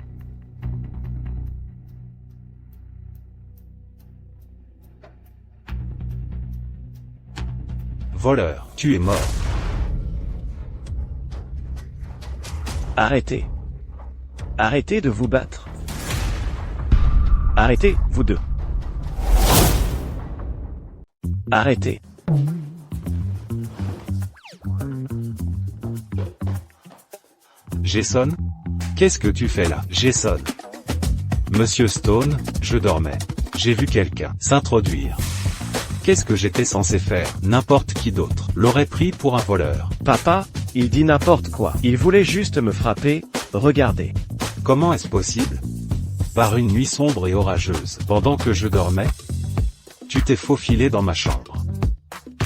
Voleur, tu es mort. Arrêtez. Arrêtez de vous battre. Arrêtez, vous deux. Arrêtez. Jason? Qu'est-ce que tu fais là, Jason? Monsieur Stone, je dormais. J'ai vu quelqu'un s'introduire. Qu'est-ce que j'étais censé faire? N'importe qui d'autre l'aurait pris pour un voleur. Papa, il dit n'importe quoi. Il voulait juste me frapper, regardez. Comment est-ce possible? Par une nuit sombre et orageuse, pendant que je dormais? Tu t'es faufilé dans ma chambre.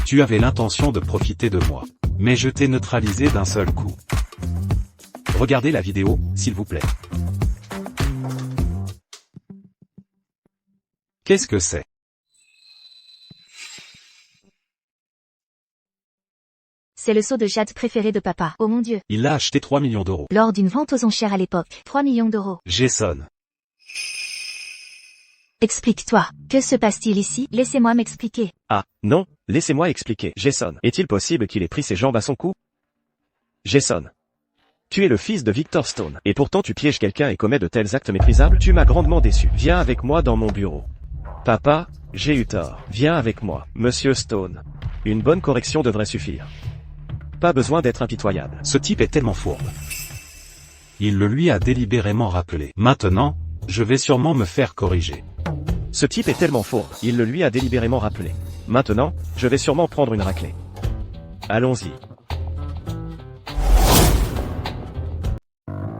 Tu avais l'intention de profiter de moi. Mais je t'ai neutralisé d'un seul coup. Regardez la vidéo, s'il vous plaît. Qu'est-ce que c'est? C'est le seau de jade préféré de papa. Oh mon Dieu. Il l'a acheté 3 millions d'euros. Lors d'une vente aux enchères à l'époque. 3 millions d'euros. Jason. Explique-toi. Que se passe-t-il ici? Laissez-moi m'expliquer. Ah, non, laissez-moi expliquer. Jason, est-il possible qu'il ait pris ses jambes à son cou? Jason. Tu es le fils de Victor Stone, et pourtant tu pièges quelqu'un et commets de tels actes méprisables? Tu m'as grandement déçu. Viens avec moi dans mon bureau. Papa, j'ai eu tort. Viens avec moi, Monsieur Stone. Une bonne correction devrait suffire. Pas besoin d'être impitoyable. Ce type est tellement fourbe. Il le lui a délibérément rappelé. Maintenant, je vais sûrement me faire corriger. Ce type est tellement fourbe, il le lui a délibérément rappelé. Maintenant, je vais sûrement prendre une raclée. Allons-y.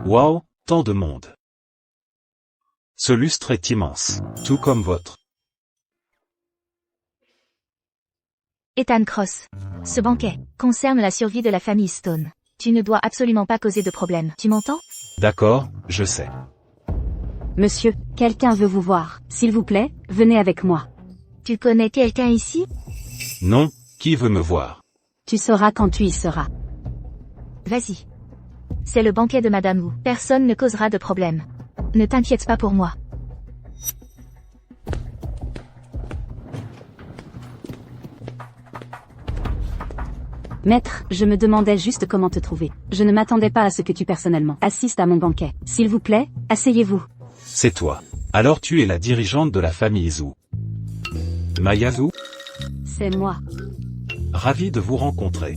Waouh, tant de monde. Ce lustre est immense, tout comme votre. Ethan Cross. Ce banquet concerne la survie de la famille Stone. Tu ne dois absolument pas causer de problème. Tu m'entends? D'accord, je sais. Monsieur, quelqu'un veut vous voir. S'il vous plaît, venez avec moi. Tu connais quelqu'un ici? Non, qui veut me voir? Tu sauras quand tu y seras. Vas-y. C'est le banquet de Madame Wu. Personne ne causera de problème. Ne t'inquiète pas pour moi. Maître, je me demandais juste comment te trouver. Je ne m'attendais pas à ce que tu personnellement assistes à mon banquet. S'il vous plaît, asseyez-vous. C'est toi. Alors tu es la dirigeante de la famille Zhu. Maya Zhu? C'est moi. Ravi de vous rencontrer.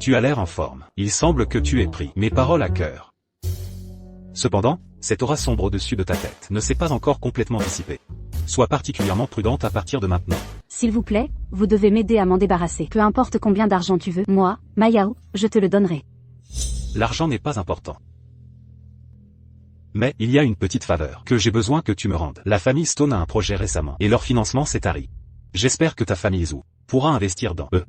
Tu as l'air en forme. Il semble que tu aies pris mes paroles à cœur. Cependant, cette aura sombre au-dessus de ta tête ne s'est pas encore complètement dissipée. Sois particulièrement prudente à partir de maintenant. S'il vous plaît, vous devez m'aider à m'en débarrasser. Peu importe combien d'argent tu veux, moi, Mayao, je te le donnerai. L'argent n'est pas important. Mais, il y a une petite faveur que j'ai besoin que tu me rendes. La famille Stone a un projet récemment, et leur financement s'est tari. J'espère que ta famille Zhu pourra investir dans eux.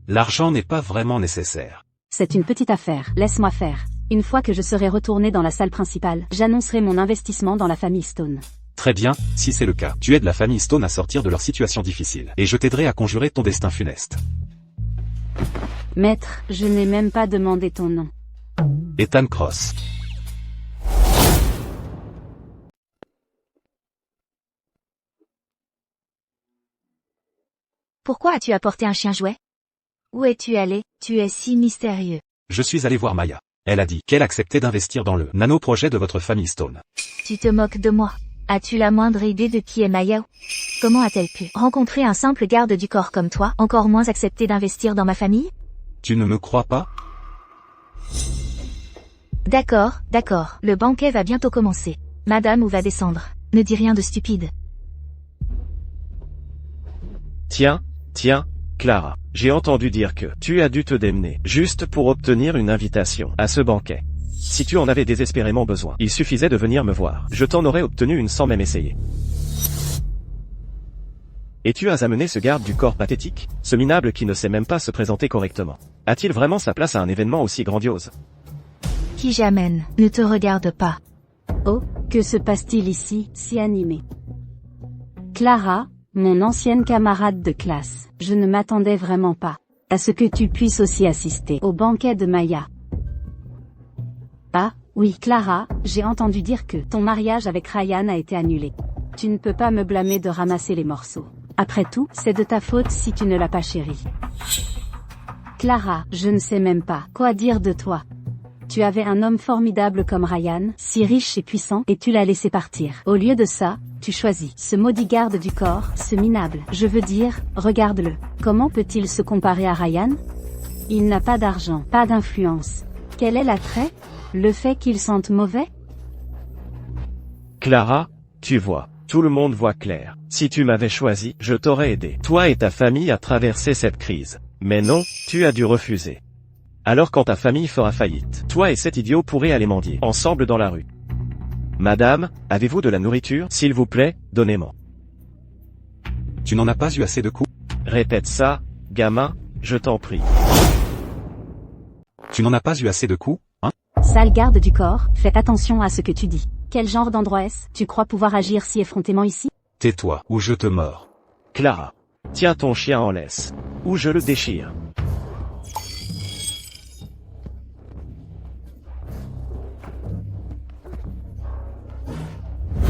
L'argent n'est pas vraiment nécessaire. C'est une petite affaire, laisse-moi faire. Une fois que je serai retourné dans la salle principale, j'annoncerai mon investissement dans la famille Stone. Très bien, si c'est le cas, tu aides la famille Stone à sortir de leur situation difficile, et je t'aiderai à conjurer ton destin funeste. Maître, je n'ai même pas demandé ton nom. Ethan Cross. Pourquoi as-tu apporté un chien jouet? Où es-tu allé? Tu es si mystérieux. Je suis allé voir Maya. Elle a dit qu'elle acceptait d'investir dans le nano-projet de votre famille Stone. Tu te moques de moi. As-tu la moindre idée de qui est Maya? Comment a-t-elle pu rencontrer un simple garde du corps comme toi, encore moins accepter d'investir dans ma famille? Tu ne me crois pas? D'accord, d'accord. Le banquet va bientôt commencer. Madame ou va descendre. Ne dis rien de stupide. Tiens, Clara, j'ai entendu dire que tu as dû te démener juste pour obtenir une invitation à ce banquet. Si tu en avais désespérément besoin, il suffisait de venir me voir. Je t'en aurais obtenu une sans même essayer. Et tu as amené ce garde du corps pathétique, ce minable qui ne sait même pas se présenter correctement. A-t-il vraiment sa place à un événement aussi grandiose? Qui j'amène? Ne te regarde pas. Oh, que se passe-t-il ici, si animé? Clara, mon ancienne camarade de classe, je ne m'attendais vraiment pas à ce que tu puisses aussi assister au banquet de Maya. Ah, oui Clara, j'ai entendu dire que ton mariage avec Ryan a été annulé. Tu ne peux pas me blâmer de ramasser les morceaux. Après tout, c'est de ta faute si tu ne l'as pas chérie. Clara, je ne sais même pas quoi dire de toi. Tu avais un homme formidable comme Ryan, si riche et puissant, et tu l'as laissé partir. Au lieu de ça, tu choisis ce maudit garde du corps, ce minable. Je veux dire, regarde-le. Comment peut-il se comparer à Ryan? Il n'a pas d'argent, pas d'influence. Quel est l'attrait? Le fait qu'il sente mauvais? Clara, tu vois, tout le monde voit clair. Si tu m'avais choisi, je t'aurais aidé, toi et ta famille, à traverser cette crise. Mais non, tu as dû refuser. Alors quand ta famille fera faillite, toi et cet idiot pourrez aller mendier ensemble dans la rue. Madame, avez-vous de la nourriture? S'il vous plaît, donnez-moi. Tu n'en as pas eu assez de coups? Répète ça, gamin, je t'en prie. Tu n'en as pas eu assez de coups, hein? Sale garde du corps, fais attention à ce que tu dis. Quel genre d'endroit est-ce? Tu crois pouvoir agir si effrontément ici? Tais-toi, ou je te mords. Clara, tiens ton chien en laisse, ou je le déchire.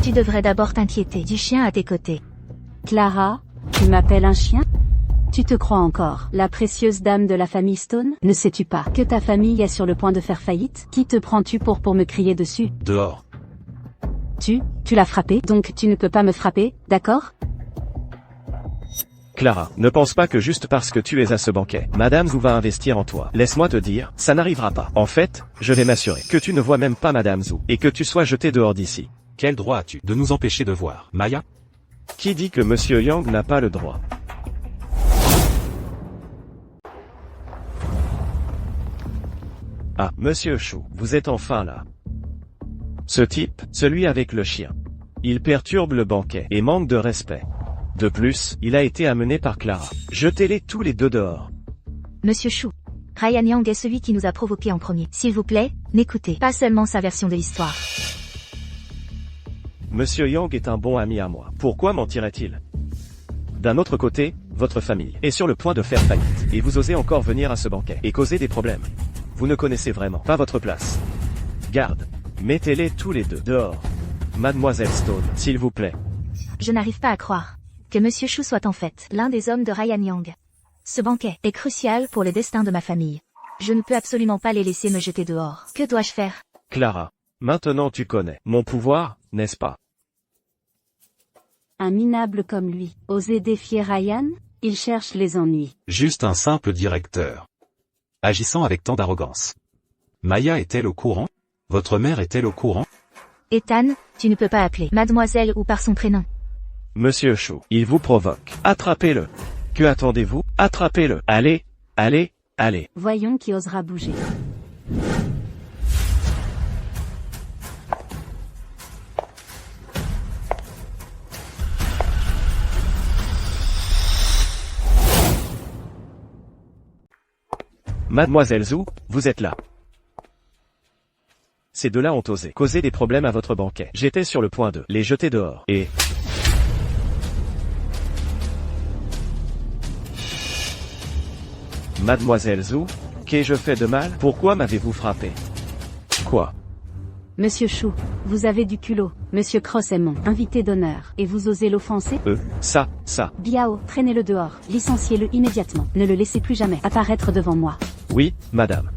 Tu devrais d'abord t'inquiéter du chien à tes côtés. Clara, tu m'appelles un chien? Tu te crois encore la précieuse dame de la famille Stone? Ne sais-tu pas que ta famille est sur le point de faire faillite? Qui te prends-tu pour me crier dessus? Dehors. Tu l'as frappé, donc tu ne peux pas me frapper, d'accord? Clara, ne pense pas que juste parce que tu es à ce banquet, Madame Zhu va investir en toi. Laisse-moi te dire, ça n'arrivera pas. En fait, je vais m'assurer que tu ne vois même pas Madame Zhu, et que tu sois jeté dehors d'ici. Quel droit as-tu de nous empêcher de voir, Maya? Qui dit que Monsieur Yang n'a pas le droit? Ah, Monsieur Shu, vous êtes enfin là. Ce type, celui avec le chien. Il perturbe le banquet et manque de respect. De plus, il a été amené par Clara. Jetez-les tous les deux dehors. Monsieur Shu, Ryan Yang est celui qui nous a provoqués en premier. S'il vous plaît, n'écoutez pas seulement sa version de l'histoire. Monsieur Yang est un bon ami à moi. Pourquoi mentirait-il? D'un autre côté, votre famille est sur le point de faire faillite, et vous osez encore venir à ce banquet et causer des problèmes. Vous ne connaissez vraiment pas votre place. Garde, mettez-les tous les deux dehors. Mademoiselle Stone, s'il vous plaît. Je n'arrive pas à croire que Monsieur Shu soit en fait l'un des hommes de Ryan Yang. Ce banquet est crucial pour le destin de ma famille. Je ne peux absolument pas les laisser me jeter dehors. Que dois-je faire? Clara, maintenant tu connais mon pouvoir, n'est-ce pas? Un minable comme lui, oser défier Ryan? Il cherche les ennuis. Juste un simple directeur. Agissant avec tant d'arrogance. Maya est-elle au courant? Votre mère est-elle au courant? Ethan, tu ne peux pas appeler Mademoiselle ou par son prénom. Monsieur Shu, il vous provoque. Attrapez-le. Que attendez-vous? Attrapez-le. Allez, allez, allez. Voyons qui osera bouger. Mademoiselle Zhu, vous êtes là. ces deux-là ont osé causer des problèmes à votre banquet. J'étais sur le point de les jeter dehors, et... Mademoiselle Zhu, qu'ai-je fait de mal? Pourquoi m'avez-vous frappé? Quoi? Monsieur Chou, vous avez du culot. Monsieur Cross est mon invité d'honneur. Et vous osez l'offenser? Ça. Biao, traînez-le dehors. Licenciez-le immédiatement. Ne le laissez plus jamais apparaître devant moi. Oui, madame.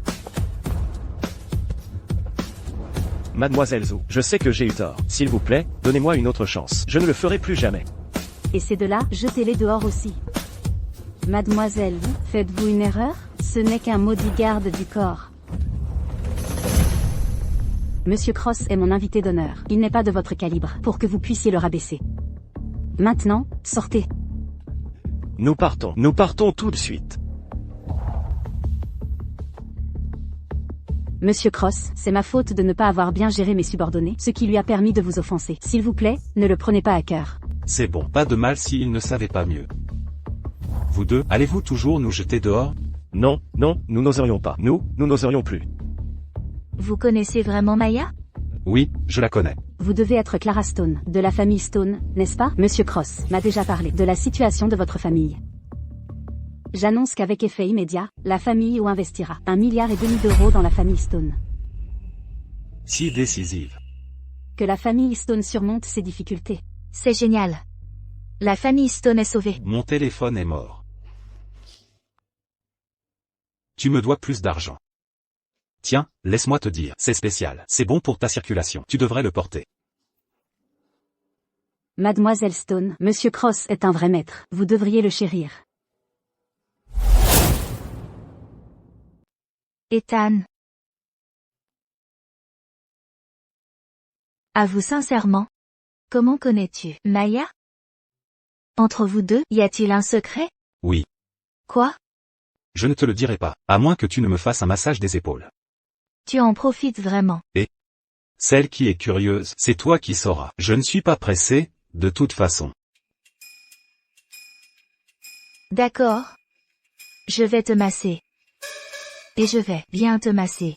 Mademoiselle Zhu, je sais que j'ai eu tort. S'il vous plaît, donnez-moi une autre chance. Je ne le ferai plus jamais. Et ces deux-là, jetez-les dehors aussi. Mademoiselle, faites-vous une erreur? Ce n'est qu'un maudit garde du corps. Monsieur Cross est mon invité d'honneur. Il n'est pas de votre calibre pour que vous puissiez le rabaisser. Maintenant, sortez. Nous partons tout de suite. Monsieur Cross, c'est ma faute de ne pas avoir bien géré mes subordonnés, ce qui lui a permis de vous offenser. S'il vous plaît, ne le prenez pas à cœur. C'est bon, pas de mal s'il ne savait pas mieux. Vous deux, allez-vous toujours nous jeter dehors? Non, nous n'oserions pas. Nous n'oserions plus. Vous connaissez vraiment Maya? Oui, je la connais. Vous devez être Clara Stone, de la famille Stone, n'est-ce pas? Monsieur Cross m'a déjà parlé de la situation de votre famille. J'annonce qu'avec effet immédiat, la famille ou investira 1,5 milliard d'euros dans la famille Stone. Si décisive. Que la famille Stone surmonte ses difficultés. C'est génial. La famille Stone est sauvée. Mon téléphone est mort. Tu me dois plus d'argent. Tiens, laisse-moi te dire, c'est spécial, c'est bon pour ta circulation, tu devrais le porter. Mademoiselle Stone, Monsieur Cross est un vrai maître, vous devriez le chérir. Ethan. Avoue sincèrement. Comment connais-tu Maya? Entre vous deux, y a-t-il un secret? Oui. Quoi? Je ne te le dirai pas, à moins que tu ne me fasses un massage des épaules. Tu en profites vraiment. Et celle qui est curieuse, c'est toi qui sauras. Je ne suis pas pressé, de toute façon. D'accord. Je vais te masser. Et je vais bien te masser.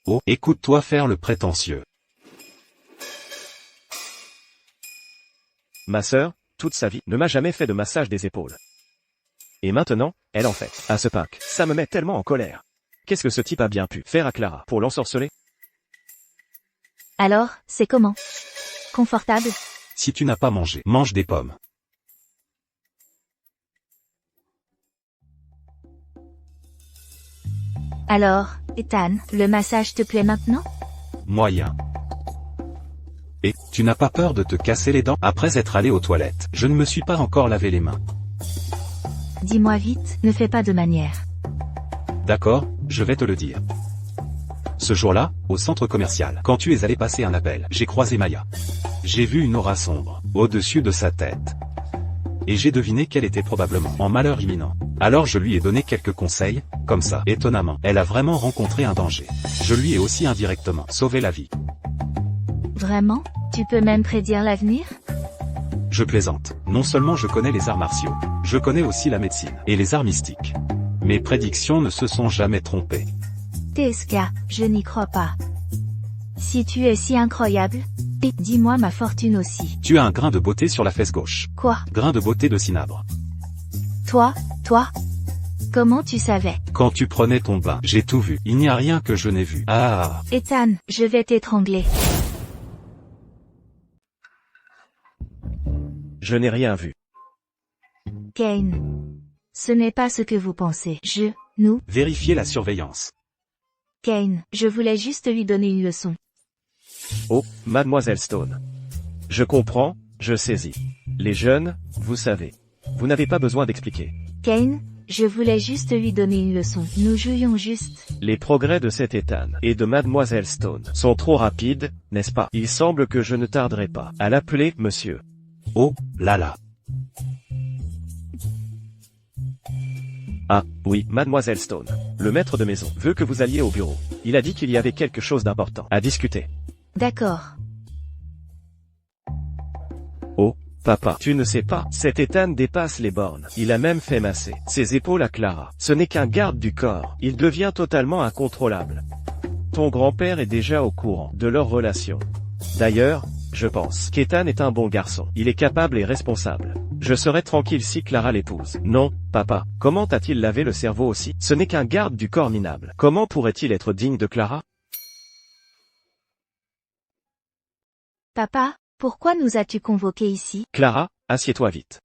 Oh, écoute-toi faire le prétentieux. Ma sœur, toute sa vie, ne m'a jamais fait de massage des épaules. Et maintenant, elle en fait. À ce punk, ça me met tellement en colère. Qu'est-ce que ce type a bien pu faire à Clara pour l'ensorceler? Alors, c'est comment? Confortable? Si tu n'as pas mangé, mange des pommes. Alors, Ethan, le massage te plaît maintenant? Moyen. Et, tu n'as pas peur de te casser les dents après être allé aux toilettes? Je ne me suis pas encore lavé les mains. Dis-moi vite, ne fais pas de manière. D'accord, je vais te le dire. Ce jour-là, au centre commercial, quand tu es allé passer un appel, j'ai croisé Maya. J'ai vu une aura sombre, au-dessus de sa tête. Et j'ai deviné qu'elle était probablement en malheur imminent. Alors je lui ai donné quelques conseils, comme ça, étonnamment, elle a vraiment rencontré un danger. Je lui ai aussi indirectement sauvé la vie. Vraiment? Tu peux même prédire l'avenir? Je plaisante. Non seulement je connais les arts martiaux, je connais aussi la médecine, et les arts mystiques. Mes prédictions ne se sont jamais trompées. TSK, je n'y crois pas. Si tu es si incroyable, dis-moi ma fortune aussi. Tu as un grain de beauté sur la fesse gauche. Quoi? Grain de beauté de cinabre. Toi? Comment tu savais? Quand tu prenais ton bain, j'ai tout vu. Il n'y a rien que je n'ai vu. Ah. Ethan, je vais t'étrangler. Je n'ai rien vu. Kane. Ce n'est pas ce que vous pensez. Nous. Vérifiez la surveillance. Kane, je voulais juste lui donner une leçon. Oh, Mademoiselle Stone. Je comprends, je saisis. Les jeunes, vous savez. Vous n'avez pas besoin d'expliquer. Kane, je voulais juste lui donner une leçon. Nous jouions juste. Les progrès de cet Ethan et de Mademoiselle Stone sont trop rapides, n'est-ce pas? Il semble que je ne tarderai pas à l'appeler monsieur. Oh, là là. Ah, oui, Mademoiselle Stone. Le maître de maison veut que vous alliez au bureau. Il a dit qu'il y avait quelque chose d'important à discuter. D'accord. Oh, papa, tu ne sais pas, cet Ethan dépasse les bornes. Il a même fait masser ses épaules à Clara. Ce n'est qu'un garde du corps. Il devient totalement incontrôlable. Ton grand-père est déjà au courant de leur relation. D'ailleurs, je pense qu'Ethan est un bon garçon. Il est capable et responsable. Je serai tranquille si Clara l'épouse. Non, papa. Comment a-t-il lavé le cerveau aussi? Ce n'est qu'un garde du corps minable. Comment pourrait-il être digne de Clara? Papa, pourquoi nous as-tu convoqués ici? Clara, assieds-toi vite.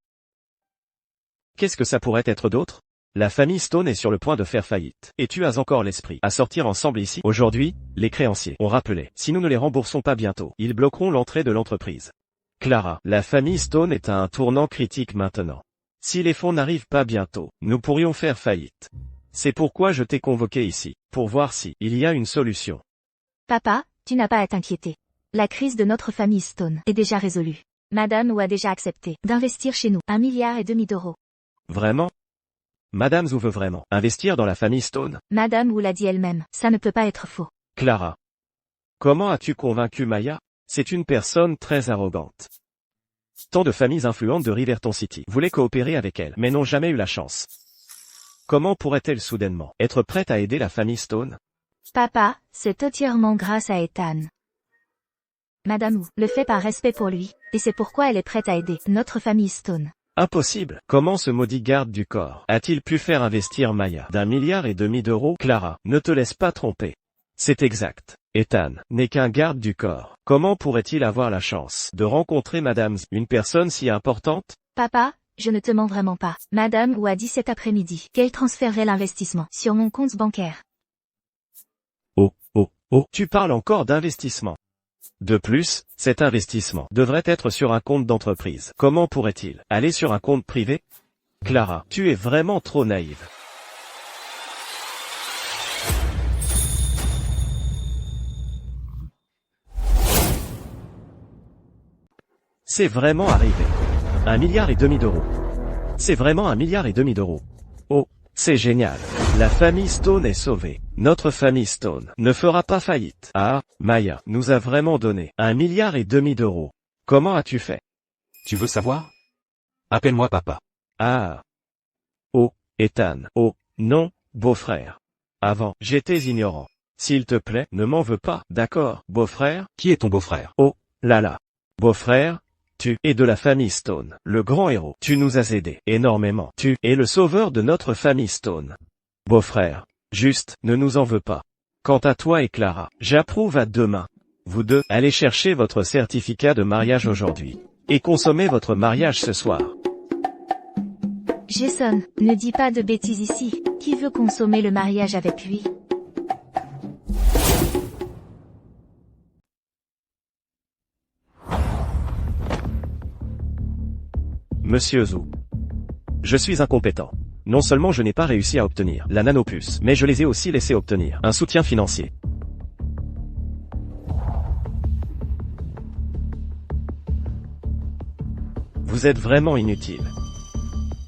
Qu'est-ce que ça pourrait être d'autre? La famille Stone est sur le point de faire faillite. Et tu as encore l'esprit à sortir ensemble ici? Aujourd'hui, les créanciers ont rappelé. Si nous ne les remboursons pas bientôt, ils bloqueront l'entrée de l'entreprise. Clara, la famille Stone est à un tournant critique maintenant. Si les fonds n'arrivent pas bientôt, nous pourrions faire faillite. C'est pourquoi je t'ai convoqué ici, pour voir si il y a une solution. Papa, tu n'as pas à t'inquiéter. La crise de notre famille Stone est déjà résolue. Madame Wu a déjà accepté d'investir chez nous 1,5 milliard d'euros. Vraiment? Madame Zhou veut vraiment investir dans la famille Stone? Madame Wu l'a dit elle-même, ça ne peut pas être faux. Clara. Comment as-tu convaincu Maya? C'est une personne très arrogante. Tant de familles influentes de Riverton City voulaient coopérer avec elle, mais n'ont jamais eu la chance. Comment pourrait-elle soudainement être prête à aider la famille Stone? Papa, c'est entièrement grâce à Ethan. Madame Wu le fait par respect pour lui, et c'est pourquoi elle est prête à aider notre famille Stone. Impossible. Comment ce maudit garde du corps a-t-il pu faire investir Maya d'1,5 milliard d'euros? Clara, ne te laisse pas tromper. C'est exact. Ethan n'est qu'un garde du corps. Comment pourrait-il avoir la chance de rencontrer Madame Zhou, une personne si importante? Papa, je ne te mens vraiment pas. Madame Wu a dit cet après-midi qu'elle transférerait l'investissement sur mon compte bancaire. Oh, tu parles encore d'investissement. De plus, cet investissement devrait être sur un compte d'entreprise. Comment pourrait-il aller sur un compte privé? Clara, tu es vraiment trop naïve. C'est vraiment arrivé. 1,5 milliard d'euros. C'est vraiment 1,5 milliard d'euros. Oh, c'est génial. La famille Stone est sauvée. Notre famille Stone ne fera pas faillite. Ah, Maya nous a vraiment donné 1,5 milliard d'euros. Comment as-tu fait? Tu veux savoir? Appelle-moi papa. Ah. Oh, Ethan. Oh, non, beau-frère. Avant, j'étais ignorant. S'il te plaît, ne m'en veux pas, d'accord, beau-frère? Qui est ton beau-frère? Oh, là. Beau-frère, tu es de la famille Stone, le grand héros. Tu nous as aidés énormément. Tu es le sauveur de notre famille Stone. Beau-frère, juste, ne nous en veux pas. Quant à toi et Clara, j'approuve à deux mains. Vous deux, allez chercher votre certificat de mariage aujourd'hui. Et consommez votre mariage ce soir. Jason, ne dis pas de bêtises ici. Qui veut consommer le mariage avec lui? Monsieur Zhou. Je suis incompétent. Non seulement je n'ai pas réussi à obtenir la nanopuce, mais je les ai aussi laissés obtenir un soutien financier. Vous êtes vraiment inutile.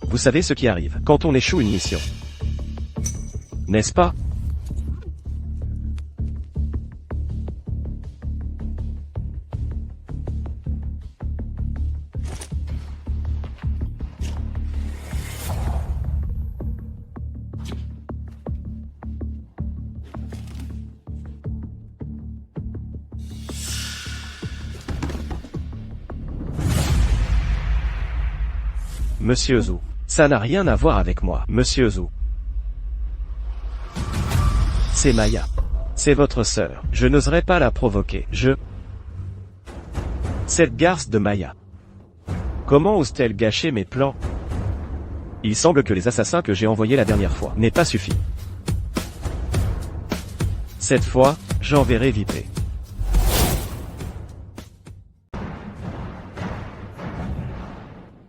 Vous savez ce qui arrive quand on échoue une mission. N'est-ce pas? Monsieur Zhou. Ça n'a rien à voir avec moi, Monsieur Zhou. C'est Maya. C'est votre sœur. Je n'oserais pas la provoquer. Cette garce de Maya. Comment ose-t-elle gâcher mes plans? Il semble que les assassins que j'ai envoyés la dernière fois n'aient pas suffi. Cette fois, j'enverrai Vipé.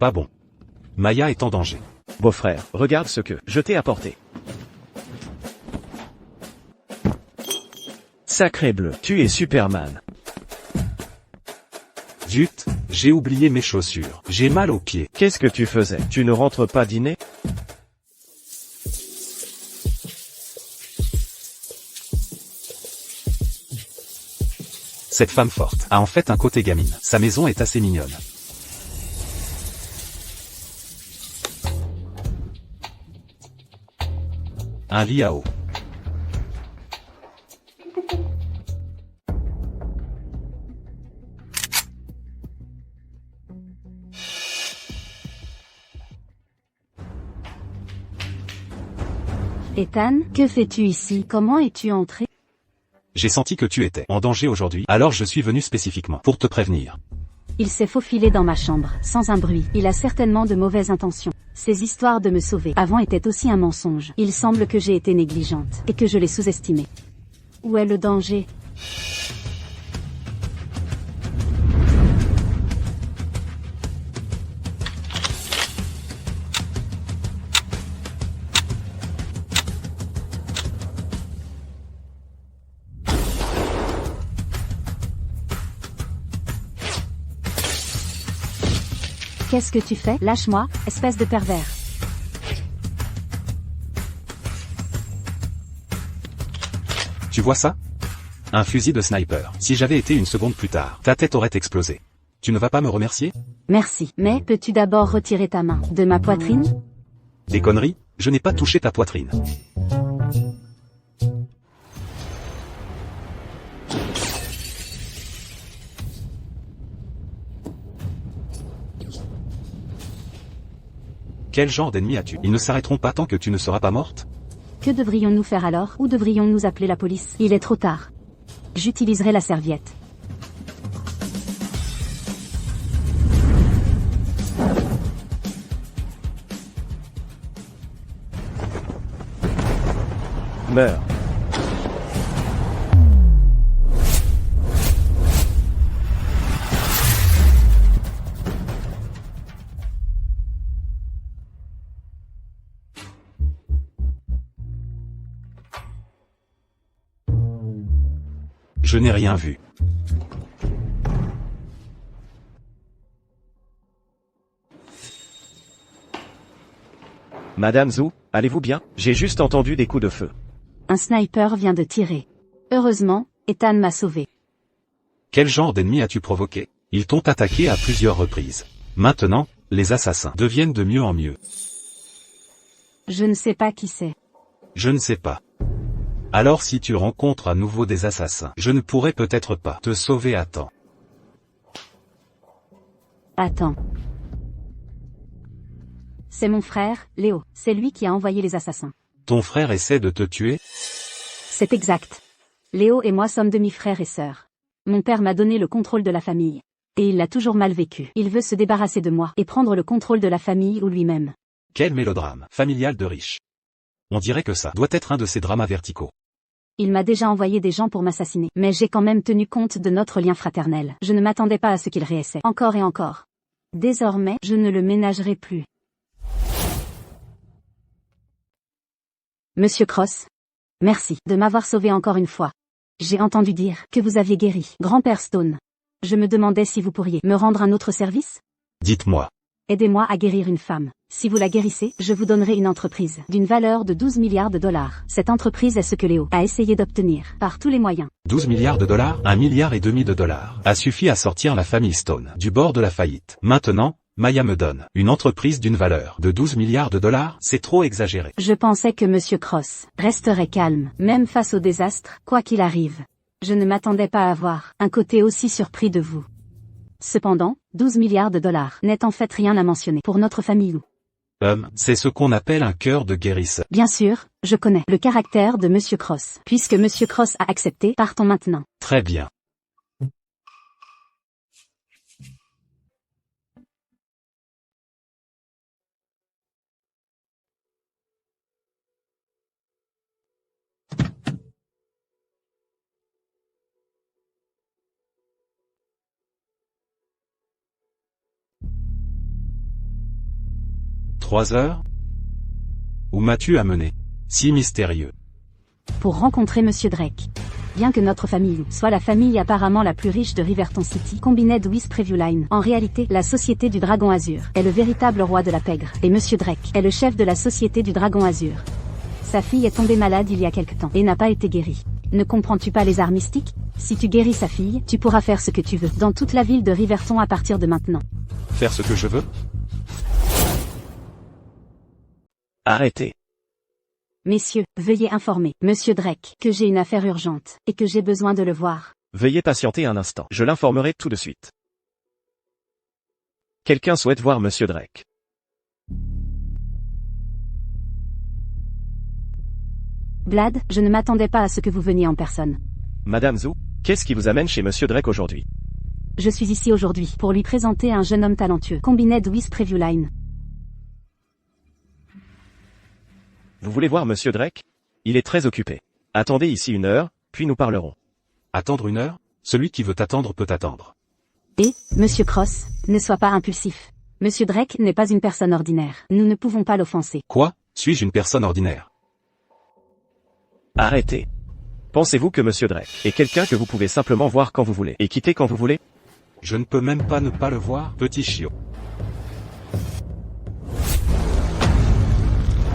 Pas bon. Maya est en danger. Beau-frère, regarde ce que je t'ai apporté. Sacré bleu, tu es Superman. Zut, j'ai oublié mes chaussures. J'ai mal aux pieds. Qu'est-ce que tu faisais? Tu ne rentres pas dîner? Cette femme forte a en fait un côté gamine. Sa maison est assez mignonne. Un liao. Ethan, que fais-tu ici? Comment es-tu entré? J'ai senti que tu étais en danger aujourd'hui, alors je suis venu spécifiquement pour te prévenir. Il s'est faufilé dans ma chambre, sans un bruit. Il a certainement de mauvaises intentions. Ces histoires de me sauver avant étaient aussi un mensonge. Il semble que j'ai été négligente, et que je l'ai sous-estimé. Où est le danger? Qu'est-ce que tu fais? Lâche-moi, espèce de pervers. Tu vois ça? Un fusil de sniper. Si j'avais été une seconde plus tard, ta tête aurait explosé. Tu ne vas pas me remercier? Merci, mais peux-tu d'abord retirer ta main de ma poitrine? Des conneries? Je n'ai pas touché ta poitrine. Quel genre d'ennemi as-tu? Ils ne s'arrêteront pas tant que tu ne seras pas morte? Que devrions-nous faire alors? Ou devrions-nous appeler la police? Il est trop tard. J'utiliserai la serviette. Meurs. Je n'ai rien vu. Madame Zhu, allez-vous bien? J'ai juste entendu des coups de feu. Un sniper vient de tirer. Heureusement, Ethan m'a sauvé. Quel genre d'ennemi as-tu provoqué? Ils t'ont attaqué à plusieurs reprises. Maintenant, les assassins deviennent de mieux en mieux. Je ne sais pas qui c'est. Je ne sais pas. Alors si tu rencontres à nouveau des assassins, je ne pourrai peut-être pas te sauver à temps. Attends. C'est mon frère, Léo. C'est lui qui a envoyé les assassins. Ton frère essaie de te tuer? C'est exact. Léo et moi sommes demi-frères et sœurs. Mon père m'a donné le contrôle de la famille. Et il l'a toujours mal vécu. Il veut se débarrasser de moi et prendre le contrôle de la famille ou lui-même. Quel mélodrame familial de riche. On dirait que ça doit être un de ces dramas verticaux. Il m'a déjà envoyé des gens pour m'assassiner, mais j'ai quand même tenu compte de notre lien fraternel. Je ne m'attendais pas à ce qu'il réessaie encore et encore. Désormais, je ne le ménagerai plus. Monsieur Cross, merci de m'avoir sauvé encore une fois. J'ai entendu dire que vous aviez guéri Grand-père Stone. Je me demandais si vous pourriez me rendre un autre service? Dites-moi. Aidez-moi à guérir une femme. Si vous la guérissez, je vous donnerai une entreprise d'une valeur de 12 milliards de dollars. Cette entreprise est ce que Léo a essayé d'obtenir par tous les moyens. 12 milliards de dollars? 1,5 milliard de dollars a suffi à sortir la famille Stone du bord de la faillite. Maintenant, Maya me donne une entreprise d'une valeur de 12 milliards de dollars? C'est trop exagéré. Je pensais que Monsieur Cross resterait calme, même face au désastre, quoi qu'il arrive. Je ne m'attendais pas à avoir un côté aussi surpris de vous. Cependant, 12 milliards de dollars n'est en fait rien à mentionner pour notre famille Lou. C'est ce qu'on appelle un cœur de guérisseur. Bien sûr, je connais le caractère de Monsieur Cross. Puisque Monsieur Cross a accepté, partons maintenant. Très bien. « 3 heures? Où m'as-tu amené? Si mystérieux. » Pour rencontrer Monsieur Drake. Bien que notre famille soit la famille apparemment la plus riche de Riverton City, Combined with Preview Line, en réalité, la Société du Dragon Azur est le véritable roi de la pègre, et Monsieur Drake est le chef de la Société du Dragon Azur. Sa fille est tombée malade il y a quelque temps, et n'a pas été guérie. Ne comprends-tu pas les arts mystiques? Si tu guéris sa fille, tu pourras faire ce que tu veux dans toute la ville de Riverton à partir de maintenant. Faire ce que je veux? Arrêtez. Messieurs, veuillez informer Monsieur Drake que j'ai une affaire urgente, et que j'ai besoin de le voir. Veuillez patienter un instant. Je l'informerai tout de suite. Quelqu'un souhaite voir Monsieur Drake. Blad, je ne m'attendais pas à ce que vous veniez en personne. Madame Zhu, qu'est-ce qui vous amène chez Monsieur Drake aujourd'hui? Je suis ici aujourd'hui pour lui présenter un jeune homme talentueux. Combined with Preview Line. Vous voulez voir Monsieur Drake? Il est très occupé. Attendez ici 1 heure, puis nous parlerons. Attendre 1 heure? Celui qui veut attendre peut attendre. Et, Monsieur Cross, ne sois pas impulsif. Monsieur Drake n'est pas une personne ordinaire. Nous ne pouvons pas l'offenser. Quoi? Suis-je une personne ordinaire? Arrêtez. Pensez-vous que Monsieur Drake est quelqu'un que vous pouvez simplement voir quand vous voulez et quitter quand vous voulez? Je ne peux même pas ne pas le voir, petit chiot.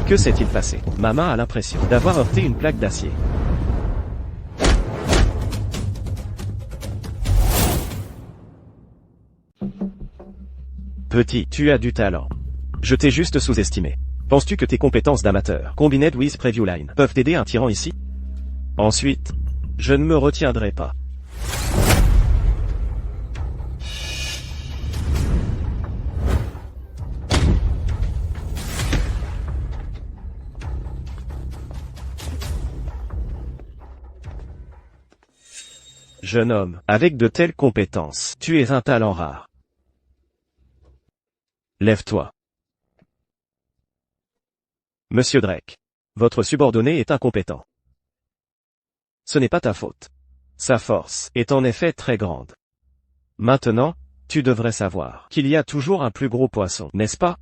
Que s'est-il passé? Ma main a l'impression d'avoir heurté une plaque d'acier. Petit, tu as du talent. Je t'ai juste sous-estimé. Penses-tu que tes compétences d'amateur, combined with Preview Line, peuvent aider un tyran ici? Ensuite, je ne me retiendrai pas. Jeune homme, avec de telles compétences, tu es un talent rare. Lève-toi. Monsieur Drake. Votre subordonné est incompétent. Ce n'est pas ta faute. Sa force est en effet très grande. Maintenant, tu devrais savoir qu'il y a toujours un plus gros poisson, n'est-ce pas?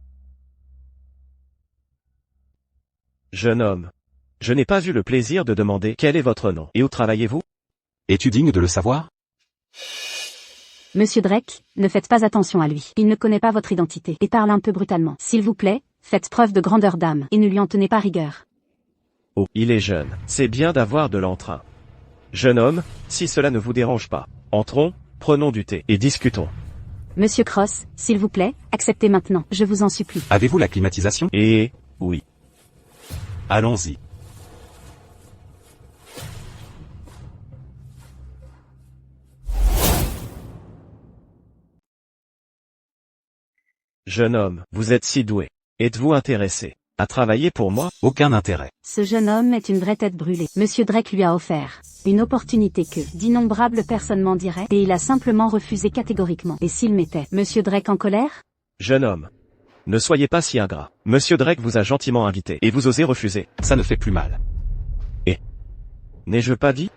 Jeune homme. Je n'ai pas eu le plaisir de demander quel est votre nom et où travaillez-vous? Es-tu digne de le savoir? Monsieur Drake, ne faites pas attention à lui. Il ne connaît pas votre identité et parle un peu brutalement. S'il vous plaît, faites preuve de grandeur d'âme et ne lui en tenez pas rigueur. Oh, il est jeune. C'est bien d'avoir de l'entrain. Jeune homme, si cela ne vous dérange pas, entrons, prenons du thé et discutons. Monsieur Cross, s'il vous plaît, acceptez maintenant, je vous en supplie. Avez-vous la climatisation? Et, oui. Allons-y. Jeune homme, vous êtes si doué. Êtes-vous intéressé à travailler pour moi? Aucun intérêt. Ce jeune homme est une vraie tête brûlée. Monsieur Drake lui a offert une opportunité que d'innombrables personnes mendiraient et il a simplement refusé catégoriquement. Et s'il mettait Monsieur Drake en colère? Jeune homme, ne soyez pas si ingrat. Monsieur Drake vous a gentiment invité et vous osez refuser. Ça ne fait plus mal. N'ai-je pas dit?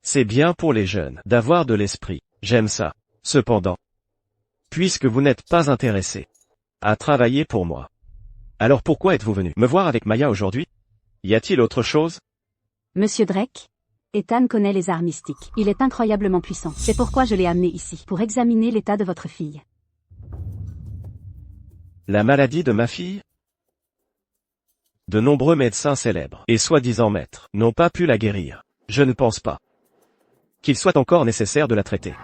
C'est bien pour les jeunes d'avoir de l'esprit. J'aime ça. Cependant, puisque vous n'êtes pas intéressé à travailler pour moi, alors pourquoi êtes-vous venu me voir avec Maya aujourd'hui? Y a-t-il autre chose? Monsieur Drake? Ethan connaît les arts mystiques. Il est incroyablement puissant. C'est pourquoi je l'ai amené ici, pour examiner l'état de votre fille. La maladie de ma fille? De nombreux médecins célèbres et soi-disant maîtres n'ont pas pu la guérir. Je ne pense pas qu'il soit encore nécessaire de la traiter.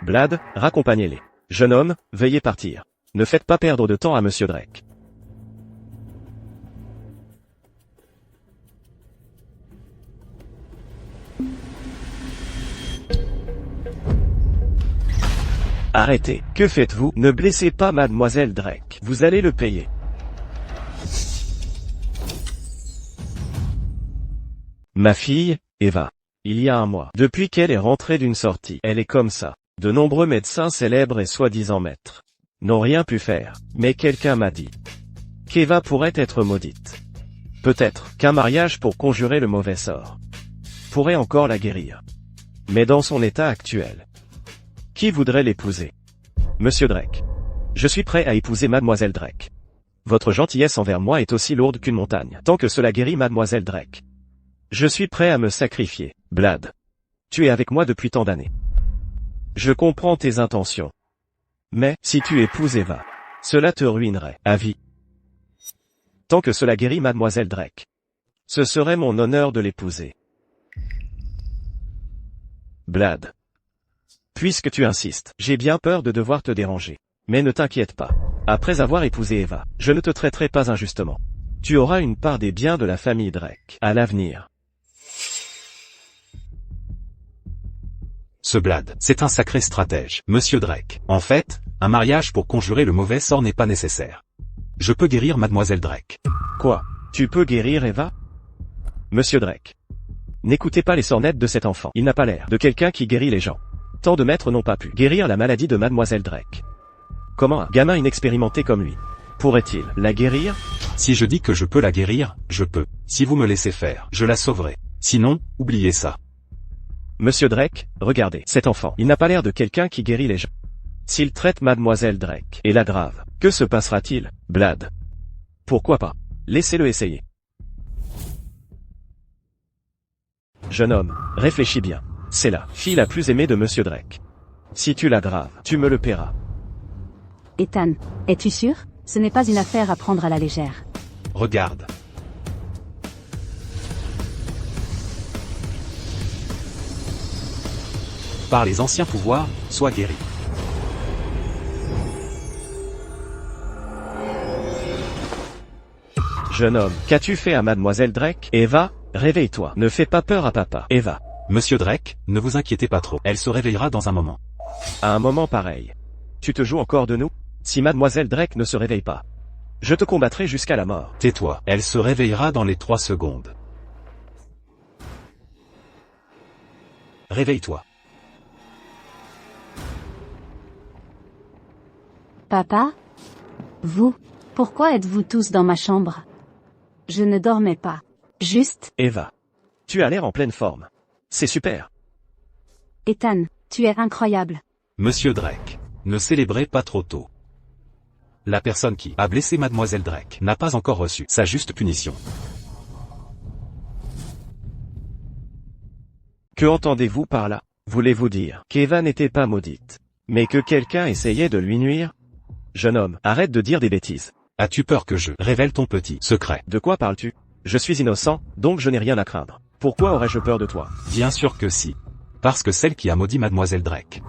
Blad, raccompagnez-les. Jeune homme, veuillez partir. Ne faites pas perdre de temps à Monsieur Drake. Arrêtez. Que faites-vous? Ne blessez pas Mademoiselle Drake. Vous allez le payer. Ma fille, Eva. Il y a un mois. Depuis qu'elle est rentrée d'une sortie, elle est comme ça. De nombreux médecins célèbres et soi-disant maîtres n'ont rien pu faire. Mais quelqu'un m'a dit qu'Eva pourrait être maudite. Peut-être qu'un mariage pour conjurer le mauvais sort pourrait encore la guérir. Mais dans son état actuel, qui voudrait l'épouser? Monsieur Drake. Je suis prêt à épouser Mademoiselle Drake. Votre gentillesse envers moi est aussi lourde qu'une montagne, tant que cela guérit Mademoiselle Drake. Je suis prêt à me sacrifier. Blad. Tu es avec moi depuis tant d'années. Je comprends tes intentions. Mais, si tu épouses Eva, cela te ruinerait à vie. Tant que cela guérit Mademoiselle Drake, ce serait mon honneur de l'épouser. Blad. Puisque tu insistes, j'ai bien peur de devoir te déranger. Mais ne t'inquiète pas. Après avoir épousé Eva, je ne te traiterai pas injustement. Tu auras une part des biens de la famille Drake à l'avenir. Ce Blad, c'est un sacré stratège, Monsieur Drake. En fait, un mariage pour conjurer le mauvais sort n'est pas nécessaire. Je peux guérir Mademoiselle Drake. Quoi? Tu peux guérir Eva? Monsieur Drake. N'écoutez pas les sornettes de cet enfant. Il n'a pas l'air de quelqu'un qui guérit les gens. Tant de maîtres n'ont pas pu guérir la maladie de Mademoiselle Drake. Comment un gamin inexpérimenté comme lui pourrait-il la guérir? Si je dis que je peux la guérir, je peux. Si vous me laissez faire, je la sauverai. Sinon, oubliez ça. Monsieur Drake, regardez, cet enfant, il n'a pas l'air de quelqu'un qui guérit les gens. S'il traite Mademoiselle Drake et l'aggrave, que se passera-t-il, Blad? Pourquoi pas? Laissez-le essayer. Jeune homme, réfléchis bien. C'est la fille la plus aimée de Monsieur Drake. Si tu l'aggraves, tu me le paieras. Ethan, es-tu sûr? Ce n'est pas une affaire à prendre à la légère. Regarde. Par les anciens pouvoirs, sois guéri. Jeune homme, qu'as-tu fait à Mademoiselle Drake? Eva, réveille-toi. Ne fais pas peur à papa. Eva. Monsieur Drake, ne vous inquiétez pas trop. Elle se réveillera dans un moment. À un moment pareil. Tu te joues encore de nous? Si Mademoiselle Drake ne se réveille pas, je te combattrai jusqu'à la mort. Tais-toi. Elle se réveillera dans les 3 secondes. Réveille-toi. Papa? Vous? Pourquoi êtes-vous tous dans ma chambre? Je ne dormais pas. Juste, Eva. Tu as l'air en pleine forme. C'est super. Ethan, tu es incroyable. Monsieur Drake, ne célébrez pas trop tôt. La personne qui a blessé Mademoiselle Drake n'a pas encore reçu sa juste punition. Que entendez-vous par là? Voulez-vous dire qu'Eva n'était pas maudite, mais que quelqu'un essayait de lui nuire? Jeune homme, arrête de dire des bêtises. As-tu peur que je révèle ton petit secret? De quoi parles-tu? Je suis innocent, donc je n'ai rien à craindre. Pourquoi aurais-je peur de toi? Bien sûr que si. Parce que celle qui a maudit Mademoiselle Drake,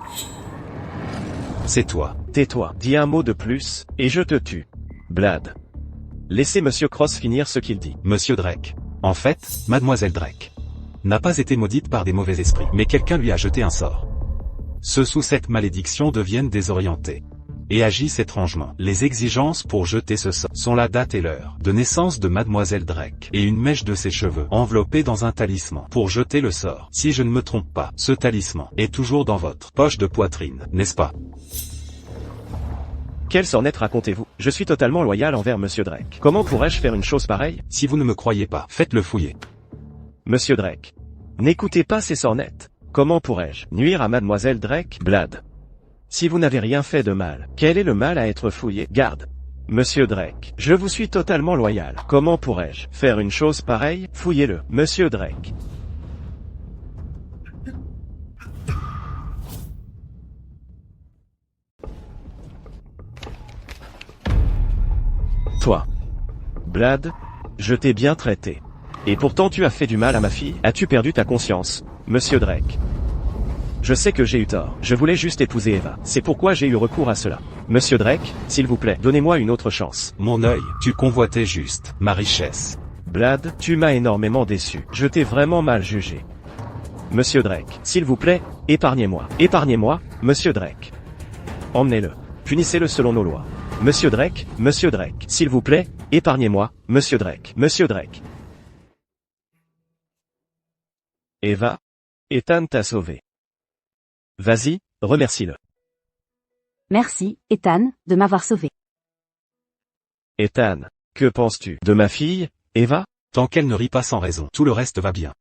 c'est toi. Tais-toi, dis un mot de plus, et je te tue. Blad. Laissez Monsieur Cross finir ce qu'il dit. Monsieur Drake. En fait, Mademoiselle Drake n'a pas été maudite par des mauvais esprits, mais quelqu'un lui a jeté un sort. Ceux sous cette malédiction deviennent désorientés et agissent étrangement. Les exigences pour jeter ce sort sont la date et l'heure de naissance de Mademoiselle Drake et une mèche de ses cheveux enveloppée dans un talisman pour jeter le sort. Si je ne me trompe pas, ce talisman est toujours dans votre poche de poitrine, n'est-ce pas? Quelle sornette racontez-vous? Je suis totalement loyal envers Monsieur Drake. Comment pourrais-je faire une chose pareille? Si vous ne me croyez pas, faites-le fouiller. Monsieur Drake. N'écoutez pas ces sornettes. Comment pourrais-je nuire à Mademoiselle Drake? Blad. Si vous n'avez rien fait de mal, quel est le mal à être fouillé? Garde. Monsieur Drake, je vous suis totalement loyal. Comment pourrais-je faire une chose pareille? Fouillez-le, Monsieur Drake. Toi. Blad, je t'ai bien traité. Et pourtant tu as fait du mal à ma fille. As-tu perdu ta conscience, Monsieur Drake? Je sais que j'ai eu tort. Je voulais juste épouser Eva. C'est pourquoi j'ai eu recours à cela. Monsieur Drake, s'il vous plaît, donnez-moi une autre chance. Mon œil, tu convoitais juste ma richesse. Blad, tu m'as énormément déçu. Je t'ai vraiment mal jugé. Monsieur Drake, s'il vous plaît, épargnez-moi. Épargnez-moi, Monsieur Drake. Emmenez-le. Punissez-le selon nos lois. Monsieur Drake, s'il vous plaît, épargnez-moi, Monsieur Drake. Monsieur Drake. Eva, Ethan t'a sauvé. Vas-y, remercie-le. Merci, Ethan, de m'avoir sauvé. Ethan, que penses-tu de ma fille, Eva? Tant qu'elle ne rit pas sans raison, tout le reste va bien.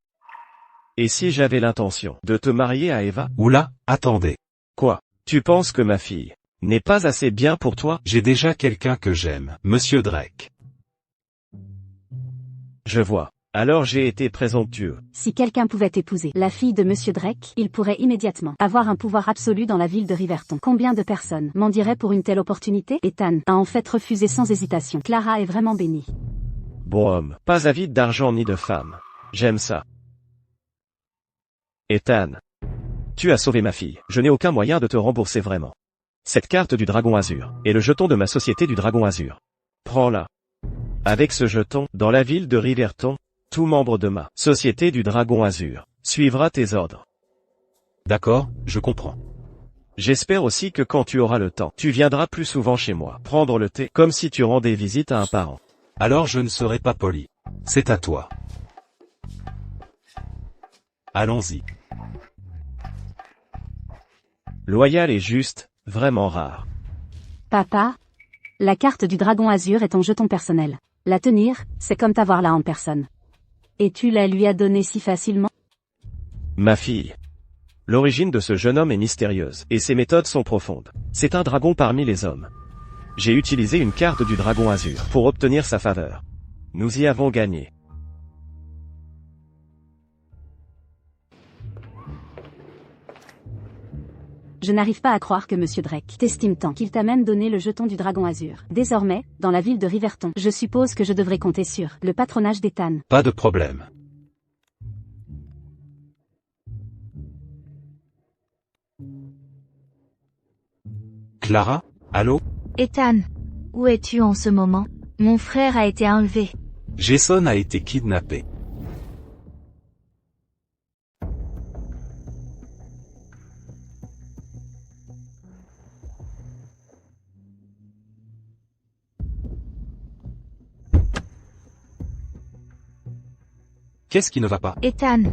Et si j'avais l'intention de te marier à Eva? Oula, attendez. Quoi? Tu penses que ma fille n'est pas assez bien pour toi? J'ai déjà quelqu'un que j'aime, Monsieur Drake. Je vois. Alors j'ai été présomptueux. Si quelqu'un pouvait épouser la fille de Monsieur Drake, il pourrait immédiatement avoir un pouvoir absolu dans la ville de Riverton. Combien de personnes m'en diraient pour une telle opportunité? Ethan a en fait refusé sans hésitation. Clara est vraiment bénie. Bon homme, pas avide d'argent ni de femme. J'aime ça. Ethan, tu as sauvé ma fille. Je n'ai aucun moyen de te rembourser vraiment. Cette carte du Dragon Azur est le jeton de ma société du Dragon Azur. Prends-la. Avec ce jeton, dans la ville de Riverton, tout membre de ma société du Dragon Azur suivra tes ordres. D'accord, je comprends. J'espère aussi que quand tu auras le temps, tu viendras plus souvent chez moi, prendre le thé, comme si tu rendais visite à un parent. Alors je ne serai pas poli. C'est à toi. Allons-y. Loyal et juste, vraiment rare. Papa, la carte du dragon azur est ton jeton personnel. La tenir, c'est comme t'avoir là en personne. Et tu la lui as donnée si facilement? Ma fille. L'origine de ce jeune homme est mystérieuse, et ses méthodes sont profondes. C'est un dragon parmi les hommes. J'ai utilisé une carte du dragon azur pour obtenir sa faveur. Nous y avons gagné. Je n'arrive pas à croire que Monsieur Drake t'estime tant qu'il t'a même donné le jeton du dragon azur. Désormais, dans la ville de Riverton, je suppose que je devrais compter sur le patronage d'Ethan. Pas de problème. Clara, allô? Ethan, où es-tu en ce moment? Mon frère a été enlevé. Jason a été kidnappé. Qu'est-ce qui ne va pas? Ethan,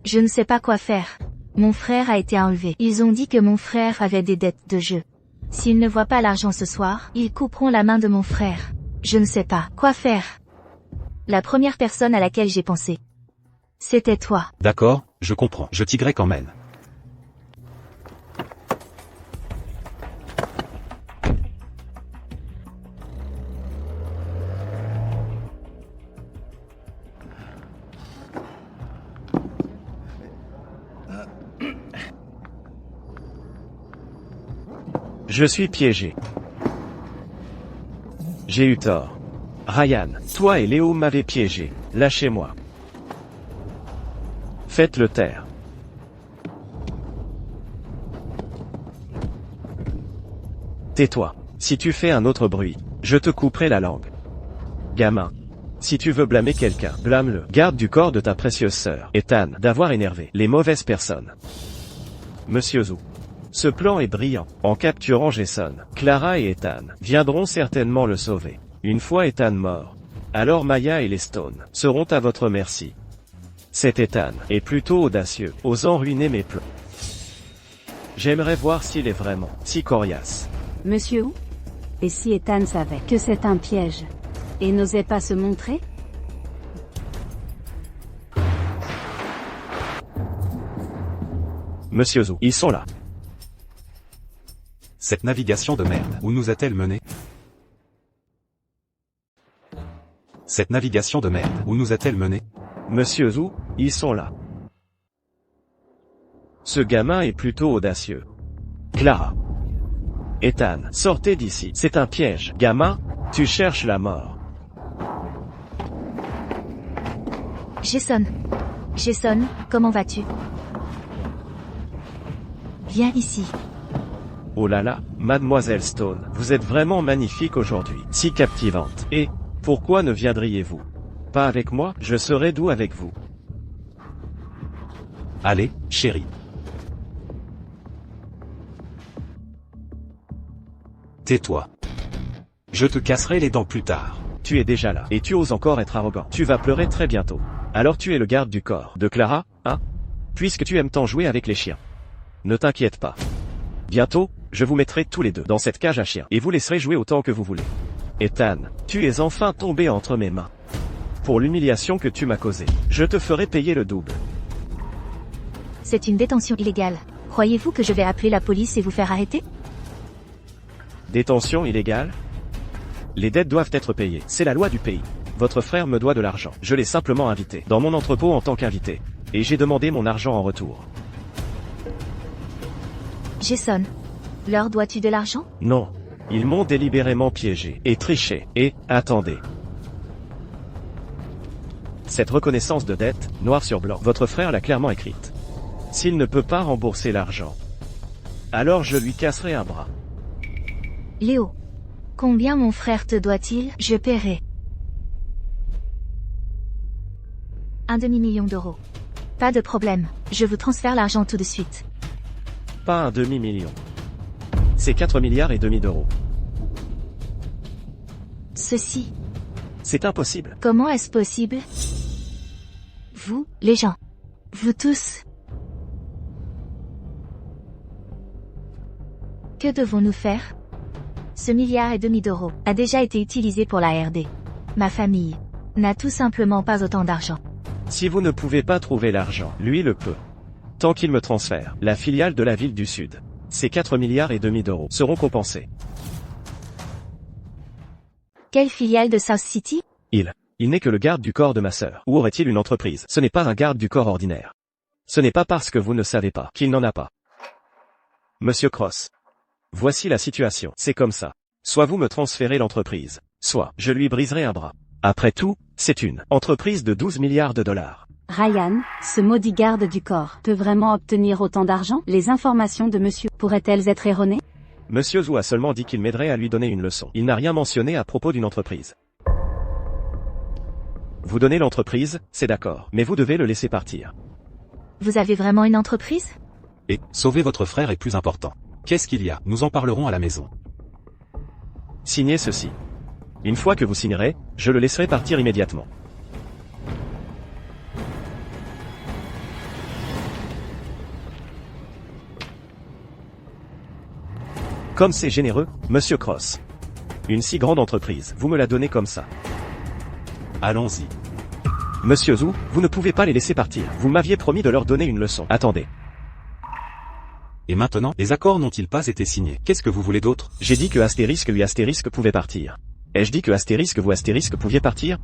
je ne sais pas quoi faire. Mon frère a été enlevé. Ils ont dit que mon frère avait des dettes de jeu. S'ils ne voient pas l'argent ce soir, ils couperont la main de mon frère. Je ne sais pas quoi faire. La première personne à laquelle j'ai pensé, c'était toi. D'accord, je comprends. Je t'y emmène. Je suis piégé. J'ai eu tort. Ryan, toi et Léo m'avez piégé. Lâchez-moi. Faites-le taire. Tais-toi. Si tu fais un autre bruit, je te couperai la langue. Gamin. Si tu veux blâmer quelqu'un, blâme-le. Garde du corps de ta précieuse sœur, Ethan, d'avoir énervé les mauvaises personnes. Monsieur Zhu. Ce plan est brillant. En capturant Jason, Clara et Ethan viendront certainement le sauver. Une fois Ethan mort, alors Maya et les Stone seront à votre merci. Cet Ethan est plutôt audacieux, osant ruiner mes plans. J'aimerais voir s'il est vraiment si coriace. Monsieur Wu? Et si Ethan savait que c'est un piège et n'osait pas se montrer? Monsieur Zhu, ils sont là. Cette navigation de merde, où nous a-t-elle mené? Cette navigation de merde, où nous a-t-elle mené? Monsieur Zhu, ils sont là. Ce gamin est plutôt audacieux. Clara. Ethan, sortez d'ici. C'est un piège. Gamin, tu cherches la mort. Jason. Jason, comment vas-tu? Viens ici. Oh là là, mademoiselle Stone, vous êtes vraiment magnifique aujourd'hui, si captivante. Et, pourquoi ne viendriez-vous pas avec moi? Je serai doux avec vous. Allez, chérie. Tais-toi. Je te casserai les dents plus tard. Tu es déjà là, et tu oses encore être arrogant. Tu vas pleurer très bientôt. Alors tu es le garde du corps de Clara, hein? Puisque tu aimes tant jouer avec les chiens. Ne t'inquiète pas. Bientôt, je vous mettrai tous les deux dans cette cage à chiens, et vous laisserez jouer autant que vous voulez. Ethan, tu es enfin tombé entre mes mains. Pour l'humiliation que tu m'as causée, je te ferai payer le double. C'est une détention illégale. Croyez-vous que je vais appeler la police et vous faire arrêter? Détention illégale? Les dettes doivent être payées, c'est la loi du pays. Votre frère me doit de l'argent. Je l'ai simplement invité dans mon entrepôt en tant qu'invité. Et j'ai demandé mon argent en retour. Jason, leur dois-tu de l'argent? Non. Ils m'ont délibérément piégé et triché. Et, attendez. Cette reconnaissance de dette, noir sur blanc, votre frère l'a clairement écrite. S'il ne peut pas rembourser l'argent, alors je lui casserai un bras. Léo, combien mon frère te doit-il? Je paierai. 1 demi-million d'euros. Pas de problème, je vous transfère l'argent tout de suite. Pas un demi-million. C'est 4 milliards et demi d'euros. Ceci. C'est impossible. Comment est-ce possible? Vous, les gens. Vous tous. Que devons-nous faire? Ce milliard et demi d'euros a déjà été utilisé pour la RD. Ma famille n'a tout simplement pas autant d'argent. Si vous ne pouvez pas trouver l'argent, lui le peut. Tant qu'il me transfère la filiale de la ville du Sud, ces 4 milliards et demi d'euros seront compensés. Quelle filiale de South City? Il n'est que le garde du corps de ma sœur. Où aurait-il une entreprise? Ce n'est pas un garde du corps ordinaire. Ce n'est pas parce que vous ne savez pas qu'il n'en a pas. Monsieur Cross. Voici la situation. C'est comme ça. Soit vous me transférez l'entreprise, soit je lui briserai un bras. Après tout, c'est une entreprise de 12 milliards de dollars. Ryan, ce maudit garde du corps, peut vraiment obtenir autant d'argent? Les informations de monsieur pourraient-elles être erronées? Monsieur Zhu a seulement dit qu'il m'aiderait à lui donner une leçon. Il n'a rien mentionné à propos d'une entreprise. Vous donnez l'entreprise, c'est d'accord, mais vous devez le laisser partir. Vous avez vraiment une entreprise? Et, sauver votre frère est plus important. Qu'est-ce qu'il y a? Nous en parlerons à la maison. Signez ceci. Une fois que vous signerez, je le laisserai partir immédiatement. Comme c'est généreux, Monsieur Cross. Une si grande entreprise, vous me la donnez comme ça. Allons-y. Monsieur Zhu, vous ne pouvez pas les laisser partir. Vous m'aviez promis de leur donner une leçon. Attendez. Et maintenant, les accords n'ont-ils pas été signés? Qu'est-ce que vous voulez d'autre? J'ai dit que astérisque lui astérisque pouvait partir. Ai-je dit que astérisque vous astérisque pouviez partir?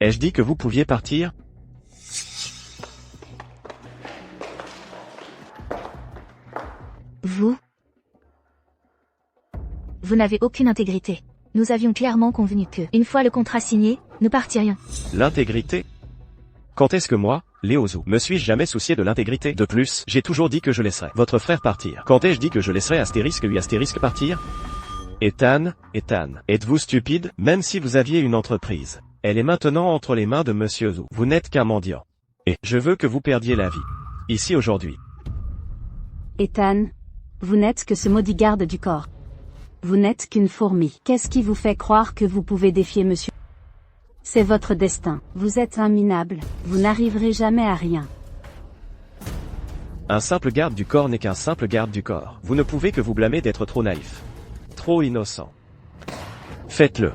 Ai-je dit que vous pouviez partir? Vous n'avez aucune intégrité. Nous avions clairement convenu que, une fois le contrat signé, nous partirions. L'intégrité? Quand est-ce que moi, Léo Zhu, me suis-je jamais soucié de l'intégrité? De plus, j'ai toujours dit que je laisserais votre frère partir. Quand ai-je dit que je laisserais astérisque lui astérisque partir? Ethan, êtes-vous stupide? Même si vous aviez une entreprise, elle est maintenant entre les mains de Monsieur Zhu. Vous n'êtes qu'un mendiant. Et je veux que vous perdiez la vie. Ici aujourd'hui. Ethan, vous n'êtes que ce maudit garde du corps. Vous n'êtes qu'une fourmi. Qu'est-ce qui vous fait croire que vous pouvez défier monsieur? C'est votre destin. Vous êtes un minable. Vous n'arriverez jamais à rien. Un simple garde du corps n'est qu'un simple garde du corps. Vous ne pouvez que vous blâmer d'être trop naïf. Trop innocent. Faites-le.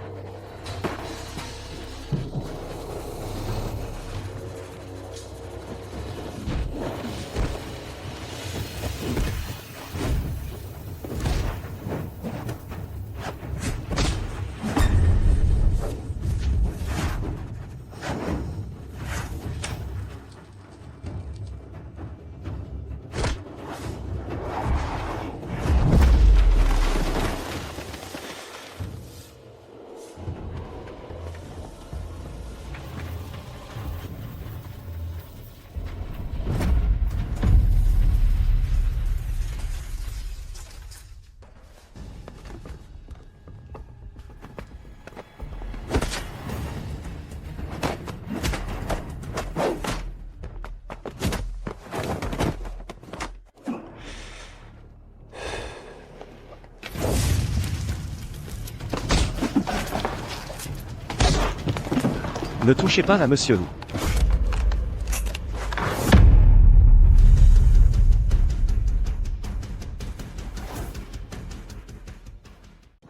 Ne touchez pas à Monsieur Wu.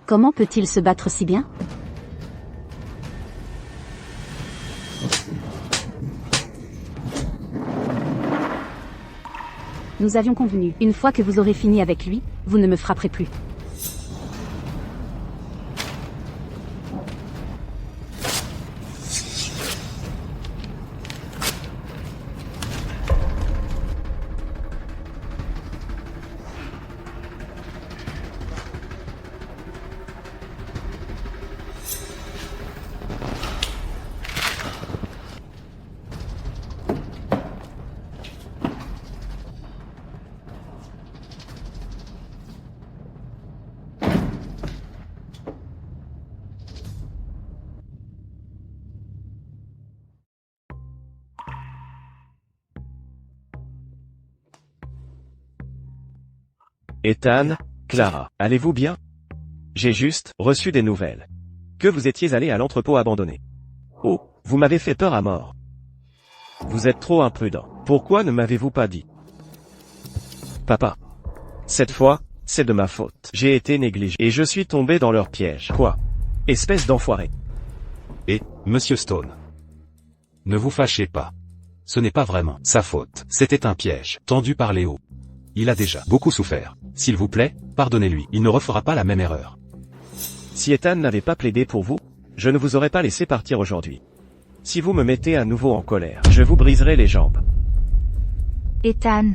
Comment peut-il se battre si bien? Nous avions convenu, une fois que vous aurez fini avec lui, vous ne me frapperez plus. Ethan, Clara, allez-vous bien? J'ai juste reçu des nouvelles. Que vous étiez allé à l'entrepôt abandonné. Oh, vous m'avez fait peur à mort. Vous êtes trop imprudent. Pourquoi ne m'avez-vous pas dit? Papa. Cette fois, c'est de ma faute. J'ai été négligé et je suis tombé dans leur piège. Quoi? Espèce d'enfoiré. Et, Monsieur Stone. Ne vous fâchez pas. Ce n'est pas vraiment sa faute. C'était un piège, tendu par Léo. Il a déjà beaucoup souffert. S'il vous plaît, pardonnez-lui. Il ne refera pas la même erreur. Si Ethan n'avait pas plaidé pour vous, je ne vous aurais pas laissé partir aujourd'hui. Si vous me mettez à nouveau en colère, je vous briserai les jambes. Ethan.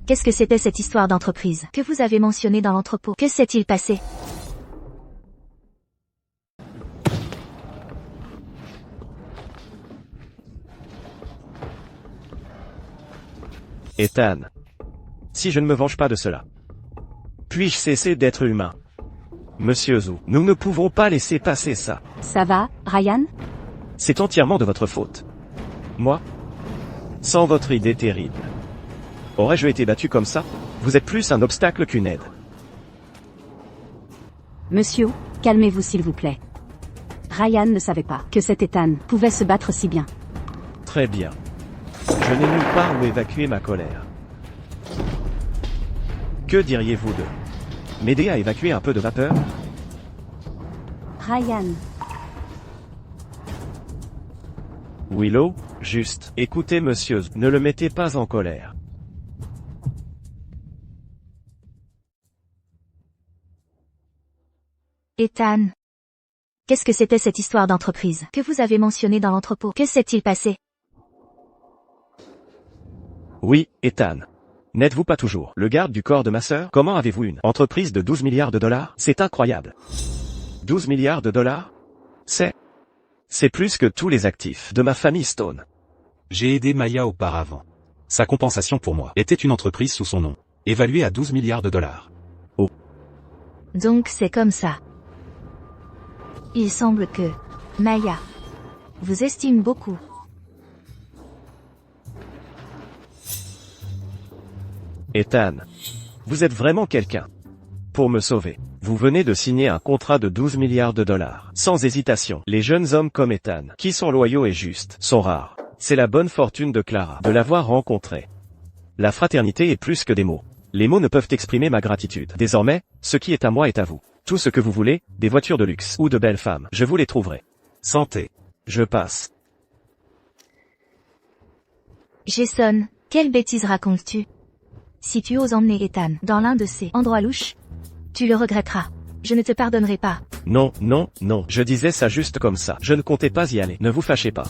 Qu'est-ce que c'était cette histoire d'entreprise que vous avez mentionnée dans l'entrepôt? Que s'est-il passé? Ethan. Si je ne me venge pas de cela, puis-je cesser d'être humain? Monsieur Zhu, nous ne pouvons pas laisser passer ça. Ça va, Ryan? C'est entièrement de votre faute. Moi? Sans votre idée terrible. Aurais-je été battu comme ça? Vous êtes plus un obstacle qu'une aide. Monsieur, calmez-vous s'il vous plaît. Ryan ne savait pas que cet Ethan pouvait se battre si bien. Très bien. Je n'ai nulle part où évacuer ma colère. Que diriez-vous de m'aider à évacuer un peu de vapeur? Ryan. Willow, juste, écoutez monsieur, ne le mettez pas en colère. Ethan. Qu'est-ce que c'était cette histoire d'entreprise que vous avez mentionnée dans l'entrepôt? Que s'est-il passé? Oui, Ethan. N'êtes-vous pas toujours le garde du corps de ma sœur? Comment avez-vous une entreprise de 12 milliards de dollars? C'est incroyable. 12 milliards de dollars? C'est plus que tous les actifs de ma famille Stone. J'ai aidé Maya auparavant. Sa compensation pour moi était une entreprise sous son nom, évaluée à 12 milliards de dollars. Oh. Donc c'est comme ça. Il semble que Maya vous estime beaucoup. Ethan. Vous êtes vraiment quelqu'un. Pour me sauver, vous venez de signer un contrat de 12 milliards de dollars. Sans hésitation, les jeunes hommes comme Ethan, qui sont loyaux et justes, sont rares. C'est la bonne fortune de Clara de l'avoir rencontré. La fraternité est plus que des mots. Les mots ne peuvent exprimer ma gratitude. Désormais, ce qui est à moi est à vous. Tout ce que vous voulez, des voitures de luxe ou de belles femmes, je vous les trouverai. Santé. Je passe. Jason, quelle bêtise racontes-tu? Si tu oses emmener Ethan dans l'un de ces endroits louches, tu le regretteras. Je ne te pardonnerai pas. Non, non, non, je disais ça juste comme ça. Je ne comptais pas y aller. Ne vous fâchez pas.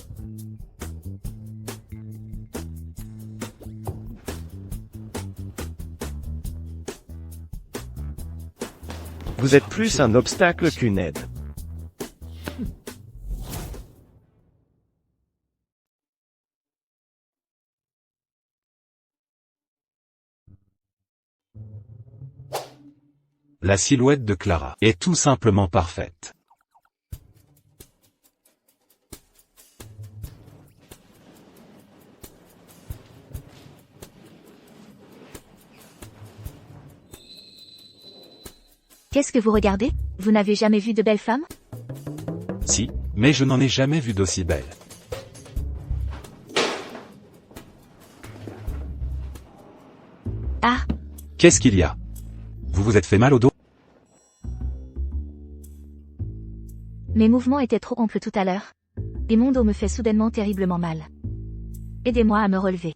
Vous êtes plus un obstacle qu'une aide. La silhouette de Clara est tout simplement parfaite. Qu'est-ce que vous regardez? Vous n'avez jamais vu de belles femmes? Si, mais je n'en ai jamais vu d'aussi belle. Ah! Qu'est-ce qu'il y a? Vous vous êtes fait mal au dos? Mes mouvements étaient trop amples tout à l'heure. Et mon dos me fait soudainement terriblement mal. Aidez-moi à me relever.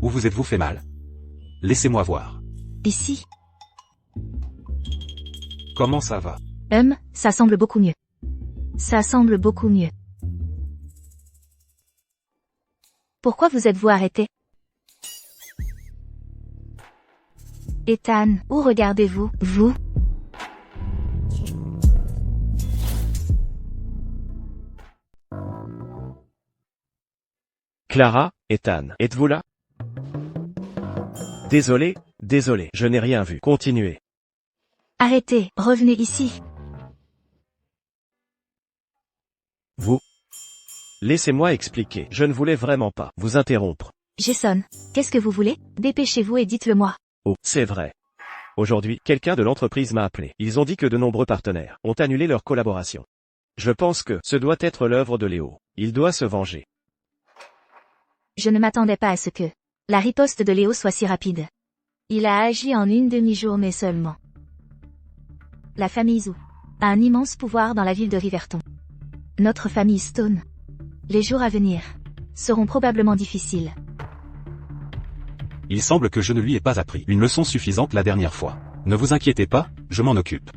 Où vous êtes-vous fait mal? Laissez-moi voir. Ici. Comment ça va? Ça semble beaucoup mieux. Ça semble beaucoup mieux. Pourquoi vous êtes-vous arrêté? Ethan, où regardez-vous, vous? Clara, Ethan, êtes-vous là? Désolé, je n'ai rien vu. Continuez. Arrêtez, revenez ici. Vous? Laissez-moi expliquer. Je ne voulais vraiment pas vous interrompre. Jason, qu'est-ce que vous voulez? Dépêchez-vous et dites-le moi. Oh, c'est vrai. Aujourd'hui, quelqu'un de l'entreprise m'a appelé. Ils ont dit que de nombreux partenaires ont annulé leur collaboration. Je pense que ce doit être l'œuvre de Léo. Il doit se venger. Je ne m'attendais pas à ce que la riposte de Léo soit si rapide. Il a agi en une demi-journée seulement. La famille Zhu a un immense pouvoir dans la ville de Riverton. Notre famille Stone. Les jours à venir seront probablement difficiles. Il semble que je ne lui ai pas appris une leçon suffisante la dernière fois. Ne vous inquiétez pas, je m'en occupe.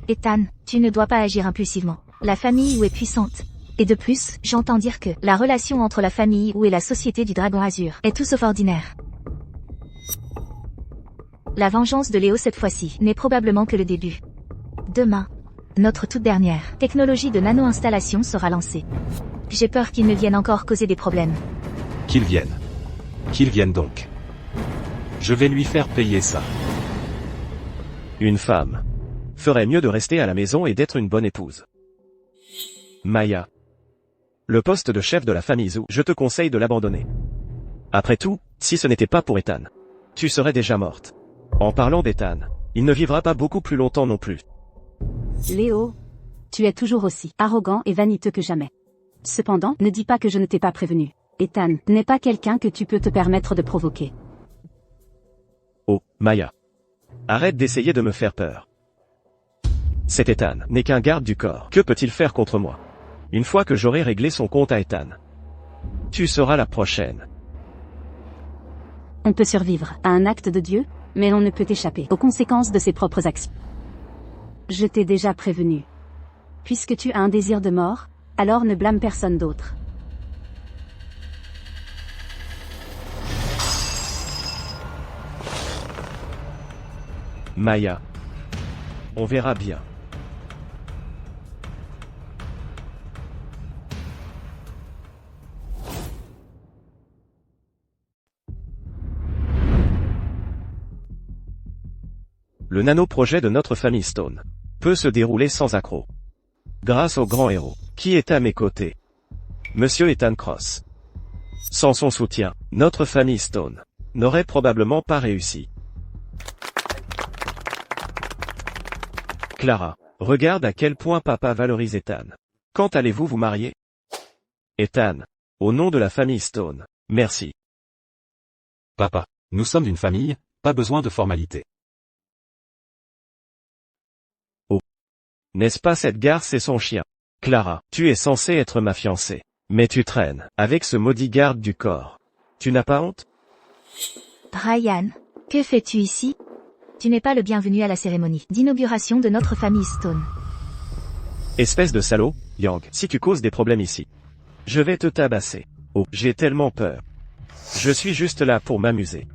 Ethan, tu ne dois pas agir impulsivement. La famille Wu est puissante. Et de plus, j'entends dire que la relation entre la famille Wu et la société du Dragon Azur est tout sauf ordinaire. La vengeance de Léo cette fois-ci n'est probablement que le début. Demain, notre toute dernière technologie de nano-installation sera lancée. J'ai peur qu'ils ne viennent encore causer des problèmes. Qu'ils viennent. Qu'ils viennent donc. Je vais lui faire payer ça. Une femme ferait mieux de rester à la maison et d'être une bonne épouse. Maya. Le poste de chef de la famille Zhu, je te conseille de l'abandonner. Après tout, si ce n'était pas pour Ethan, tu serais déjà morte. En parlant d'Ethan, il ne vivra pas beaucoup plus longtemps non plus. Léo, tu es toujours aussi arrogant et vaniteux que jamais. Cependant, ne dis pas que je ne t'ai pas prévenu. Ethan n'est pas quelqu'un que tu peux te permettre de provoquer. Oh, Maya. Arrête d'essayer de me faire peur. Cet Ethan n'est qu'un garde du corps. Que peut-il faire contre moi? Une fois que j'aurai réglé son compte à Ethan, tu seras la prochaine. On peut survivre à un acte de Dieu, mais on ne peut échapper aux conséquences de ses propres actions. Je t'ai déjà prévenu. Puisque tu as un désir de mort, alors ne blâme personne d'autre. Maya. On verra bien. Le nano-projet de notre famille Stone peut se dérouler sans accroc. Grâce au grand héros, qui est à mes côtés. Monsieur Ethan Cross. Sans son soutien, notre famille Stone n'aurait probablement pas réussi. Clara, regarde à quel point papa valorise Ethan. Quand allez-vous vous marier? Ethan, au nom de la famille Stone, merci. Papa, nous sommes une famille, pas besoin de formalités. N'est-ce pas cette garce et son chien? Clara, tu es censée être ma fiancée. Mais tu traînes avec ce maudit garde du corps. Tu n'as pas honte? Ryan, que fais-tu ici? Tu n'es pas le bienvenu à la cérémonie d'inauguration de notre famille Stone. Espèce de salaud, Yang, si tu causes des problèmes ici, je vais te tabasser. Oh, j'ai tellement peur. Je suis juste là pour m'amuser.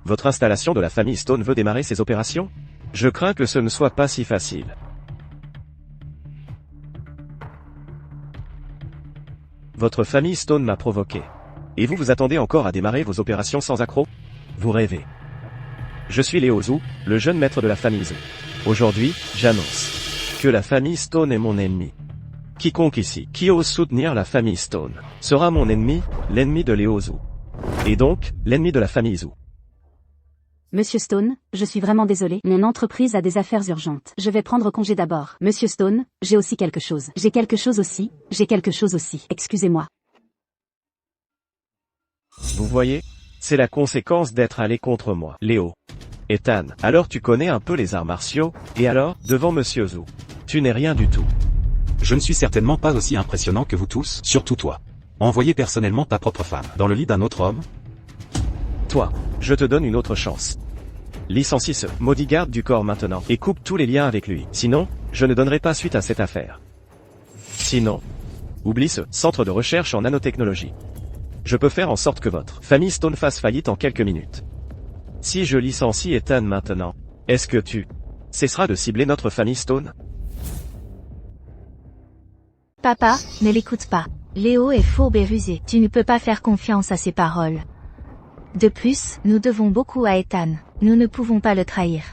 Votre installation de la famille Stone veut démarrer ses opérations? Je crains que ce ne soit pas si facile. Votre famille Stone m'a provoqué. Et vous vous attendez encore à démarrer vos opérations sans accroc? Vous rêvez. Je suis Léo Zhu, le jeune maître de la famille Zhu. Aujourd'hui, j'annonce que la famille Stone est mon ennemi. Quiconque ici, qui ose soutenir la famille Stone, sera mon ennemi, l'ennemi de Léo Zhu. Et donc, l'ennemi de la famille Zhu. Monsieur Stone, je suis vraiment désolé, mon entreprise a des affaires urgentes. Je vais prendre congé d'abord. Monsieur Stone, j'ai aussi quelque chose. J'ai quelque chose aussi. Excusez-moi. Vous voyez? C'est la conséquence d'être allé contre moi. Léo. Ethan, alors tu connais un peu les arts martiaux, et alors, devant Monsieur Zhu, tu n'es rien du tout. Je ne suis certainement pas aussi impressionnant que vous tous, surtout toi. Envoyer personnellement ta propre femme dans le lit d'un autre homme? Toi, je te donne une autre chance. Licencie ce maudit garde du corps maintenant, et coupe tous les liens avec lui. Sinon, je ne donnerai pas suite à cette affaire. Sinon, oublie ce centre de recherche en nanotechnologie. Je peux faire en sorte que votre famille Stone fasse faillite en quelques minutes. Si je licencie Ethan maintenant, est-ce que tu cesseras de cibler notre famille Stone? Papa, ne l'écoute pas. Léo est fourbe et rusé. Tu ne peux pas faire confiance à ses paroles. De plus, nous devons beaucoup à Ethan. Nous ne pouvons pas le trahir.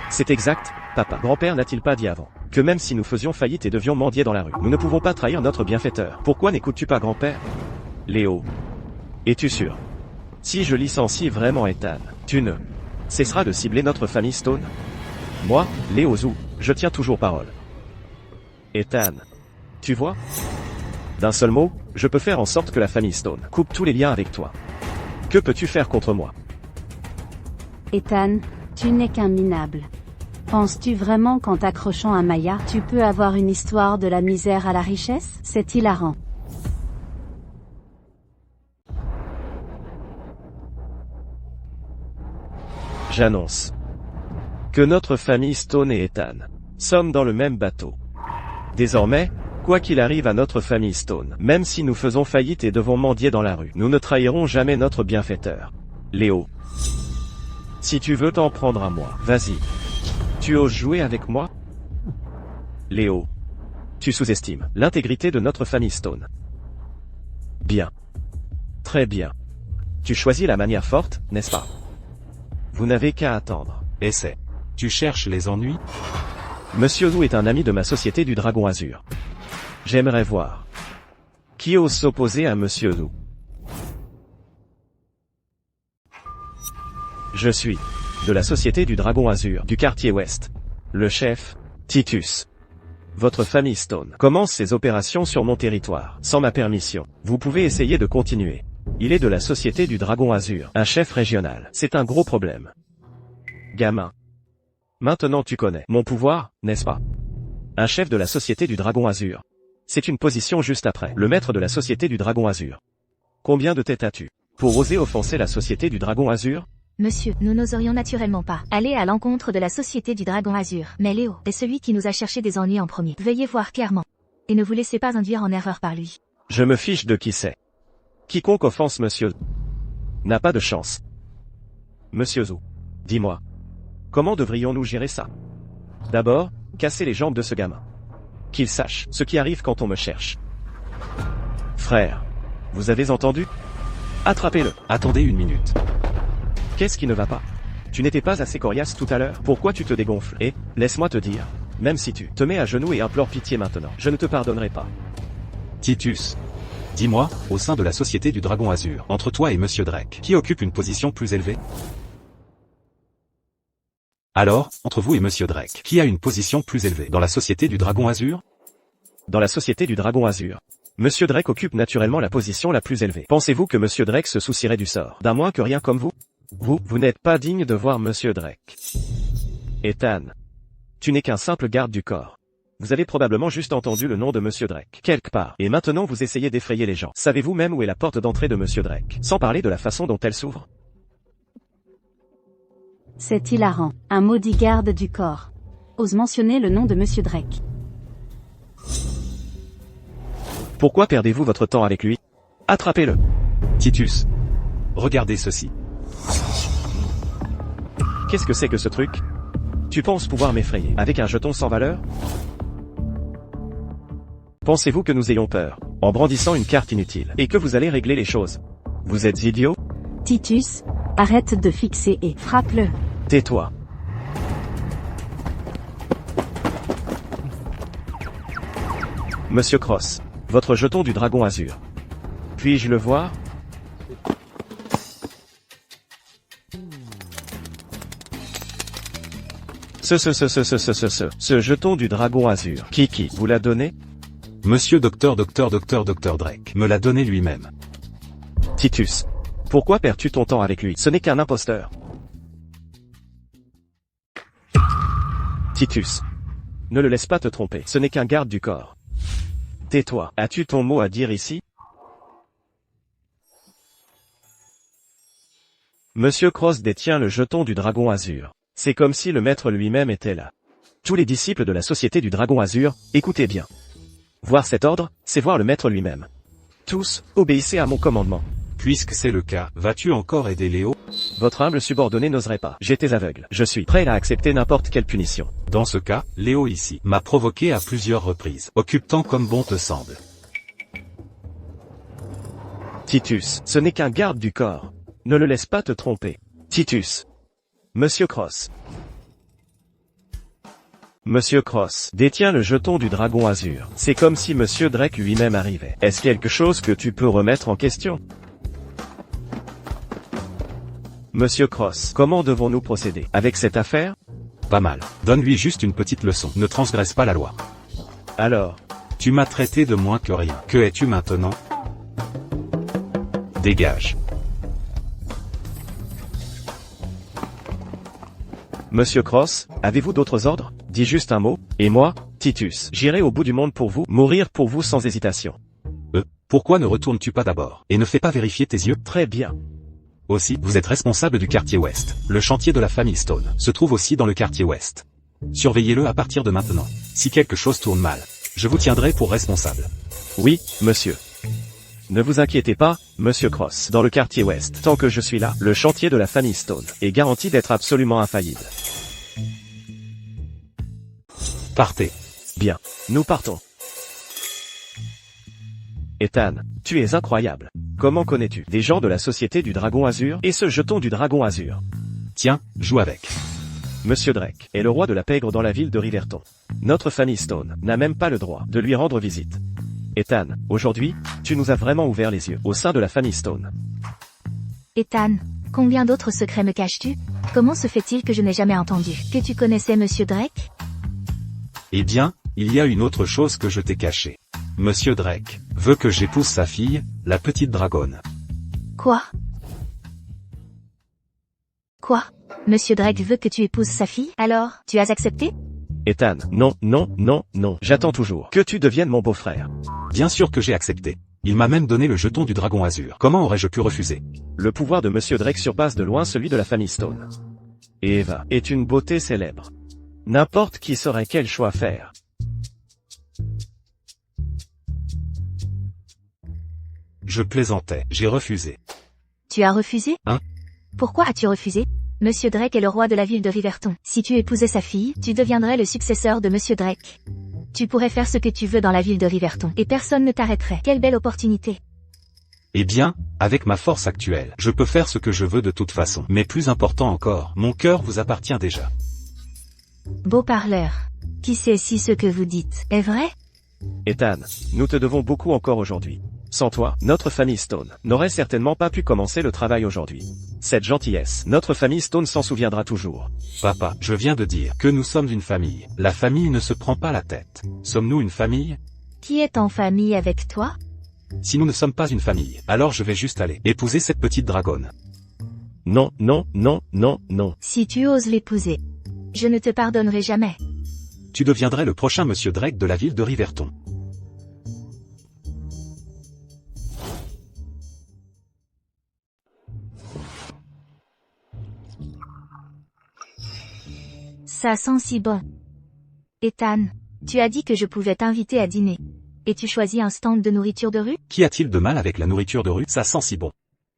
C'est exact, papa. Grand-père n'a-t-il pas dit avant que même si nous faisions faillite et devions mendier dans la rue, nous ne pouvons pas trahir notre bienfaiteur? Pourquoi n'écoutes-tu pas grand-père? Léo. Es-tu sûr Si je licencie vraiment Ethan, tu ne cesseras de cibler notre famille Stone? Moi, Léo Zhu, je tiens toujours parole. Ethan, tu vois? D'un seul mot, je peux faire en sorte que la famille Stone coupe tous les liens avec toi. Que peux-tu faire contre moi? Ethan, tu n'es qu'un minable. Penses-tu vraiment qu'en t'accrochant à Maya, tu peux avoir une histoire de la misère à la richesse? C'est hilarant. J'annonce que notre famille Stone et Ethan sommes dans le même bateau. Désormais, quoi qu'il arrive à notre famille Stone, même si nous faisons faillite et devons mendier dans la rue, nous ne trahirons jamais notre bienfaiteur. Léo, si tu veux t'en prendre à moi, vas-y. Tu oses jouer avec moi? Léo, tu sous-estimes l'intégrité de notre famille Stone. Bien. Très bien. Tu choisis la manière forte, n'est-ce pas? Vous n'avez qu'à attendre. Essaie. Tu cherches les ennuis? Monsieur Zhu est un ami de ma société du Dragon Azur. J'aimerais voir qui ose s'opposer à Monsieur Zhu. Je suis de la société du Dragon Azur du quartier Ouest. Le chef, Titus. Votre famille Stone commence ses opérations sur mon territoire, sans ma permission. Vous pouvez essayer de continuer. Il est de la société du Dragon Azur, un chef régional. C'est un gros problème. Gamin. Maintenant tu connais mon pouvoir, n'est-ce pas? Un chef de la société du Dragon Azur. C'est une position juste après le maître de la société du Dragon Azur. Combien de têtes as-tu pour oser offenser la société du Dragon Azur? Monsieur, nous n'oserions naturellement pas aller à l'encontre de la société du Dragon Azur. Mais Léo est celui qui nous a cherché des ennuis en premier. Veuillez voir clairement. Et ne vous laissez pas induire en erreur par lui. Je me fiche de qui c'est. Quiconque offense Monsieur n'a pas de chance. Monsieur Zhu, dis-moi, comment devrions-nous gérer ça? D'abord, casser les jambes de ce gamin. Qu'il sache ce qui arrive quand on me cherche. Frère, vous avez entendu? Attrapez-le. Attendez une minute. Qu'est-ce qui ne va pas? Tu n'étais pas assez coriace tout à l'heure? Pourquoi tu te dégonfles? Et, laisse-moi te dire, même si tu te mets à genoux et implores pitié maintenant, je ne te pardonnerai pas. Titus. Dis-moi, au sein de la société du Dragon Azur, entre toi et Monsieur Drake, qui occupe une position plus élevée? Alors, entre vous et Monsieur Drake, qui a une position plus élevée dans la société du Dragon Azur? Dans la société du Dragon Azur, Monsieur Drake occupe naturellement la position la plus élevée. Pensez-vous que Monsieur Drake se soucierait du sort d'un moins que rien comme vous? Vous n'êtes pas digne de voir Monsieur Drake. Ethan, tu n'es qu'un simple garde du corps. Vous avez probablement juste entendu le nom de Monsieur Drake quelque part, et maintenant vous essayez d'effrayer les gens. Savez-vous même où est la porte d'entrée de Monsieur Drake, sans parler de la façon dont elle s'ouvre? C'est hilarant. Un maudit garde du corps ose mentionner le nom de Monsieur Drake. Pourquoi perdez-vous votre temps avec lui? Attrapez-le. Titus. Regardez ceci. Qu'est-ce que c'est que ce truc? Tu penses pouvoir m'effrayer avec un jeton sans valeur? Pensez-vous que nous ayons peur en brandissant une carte inutile et que vous allez régler les choses? Vous êtes idiot? Titus, arrête de fixer et frappe-le. Tais-toi. Monsieur Cross, votre jeton du Dragon Azur. Puis-je le voir? Ce jeton du Dragon Azur. Qui vous l'a donné? Monsieur Dr Drake me l'a donné lui-même. Titus. Pourquoi perds-tu ton temps avec lui? Ce n'est qu'un imposteur. Titus. Ne le laisse pas te tromper. Ce n'est qu'un garde du corps. Tais-toi. As-tu ton mot à dire ici? Monsieur Cross détient le jeton du Dragon Azur. C'est comme si le maître lui-même était là. Tous les disciples de la société du Dragon Azur, écoutez bien. Voir cet ordre, c'est voir le maître lui-même. Tous, obéissez à mon commandement. Puisque c'est le cas, vas-tu encore aider Léo? Votre humble subordonné n'oserait pas. J'étais aveugle. Je suis prêt à accepter n'importe quelle punition. Dans ce cas, Léo ici m'a provoqué à plusieurs reprises. Occupe-t'en comme bon te semble. Titus, ce n'est qu'un garde du corps. Ne le laisse pas te tromper. Titus. Monsieur Cross. Monsieur Cross détient le jeton du Dragon Azur. C'est comme si Monsieur Drake lui-même arrivait. Est-ce quelque chose que tu peux remettre en question? Monsieur Cross, comment devons-nous procéder avec cette affaire? Pas mal. Donne-lui juste une petite leçon. Ne transgresse pas la loi. Alors, Tu m'as traité de moins que rien. Que es-tu maintenant? Dégage. Monsieur Cross, avez-vous d'autres ordres? Dis juste un mot, et moi, Titus, j'irai au bout du monde pour vous, mourir pour vous sans hésitation. Pourquoi ne retournes-tu pas d'abord, et ne fais pas vérifier tes yeux? Très bien. Aussi, vous êtes responsable du quartier ouest. Le chantier de la famille Stone se trouve aussi dans le quartier ouest. Surveillez-le à partir de maintenant. Si quelque chose tourne mal, je vous tiendrai pour responsable. Oui, monsieur. Ne vous inquiétez pas, monsieur Cross, dans le quartier ouest, tant que je suis là, le chantier de la famille Stone est garanti d'être absolument infaillible. Partez. Bien, nous partons. Ethan, tu es incroyable. Comment connais-tu des gens de la Société du Dragon Azur et ce jeton du Dragon Azur? Tiens, joue avec. Monsieur Drake est le roi de la pègre dans la ville de Riverton. Notre famille Stone n'a même pas le droit de lui rendre visite. Ethan, aujourd'hui, tu nous as vraiment ouvert les yeux au sein de la famille Stone. Ethan, combien d'autres secrets me caches-tu? Comment se fait-il que je n'ai jamais entendu que tu connaissais Monsieur Drake? Eh bien, il y a une autre chose que je t'ai cachée. Monsieur Drake veut que j'épouse sa fille, la petite dragonne. Quoi? Quoi? Monsieur Drake veut que tu épouses sa fille? Alors, tu as accepté? Ethan, non, non, non, non, j'attends toujours que tu deviennes mon beau-frère. Bien sûr que j'ai accepté. Il m'a même donné le jeton du Dragon Azur. Comment aurais-je pu refuser? Le pouvoir de Monsieur Drake surpasse de loin celui de la famille Stone. Et Eva est une beauté célèbre. N'importe qui saurait quel choix faire. Je plaisantais, j'ai refusé. Tu as refusé? Hein? Pourquoi as-tu refusé? Monsieur Drake est le roi de la ville de Riverton. Si tu épousais sa fille, tu deviendrais le successeur de Monsieur Drake. Tu pourrais faire ce que tu veux dans la ville de Riverton, et personne ne t'arrêterait. Quelle belle opportunité. Eh bien, avec ma force actuelle, je peux faire ce que je veux de toute façon. Mais plus important encore, mon cœur vous appartient déjà. Beau parleur. Qui sait si ce que vous dites est vrai? Ethan, nous te devons beaucoup encore aujourd'hui. Sans toi, notre famille Stone n'aurait certainement pas pu commencer le travail aujourd'hui. Cette gentillesse, notre famille Stone s'en souviendra toujours. Papa, je viens de dire que nous sommes une famille. La famille ne se prend pas la tête. Sommes-nous une famille? Qui est en famille avec toi? Si nous ne sommes pas une famille, alors je vais juste aller épouser cette petite dragonne. Non, non, non, non, non. Si tu oses l'épouser, je ne te pardonnerai jamais. Tu deviendrais le prochain Monsieur Drake de la ville de Riverton. Ça sent si bon. Ethan, tu as dit que je pouvais t'inviter à dîner. Et tu choisis un stand de nourriture de rue? Qu'y a-t-il de mal avec la nourriture de rue? Ça sent si bon.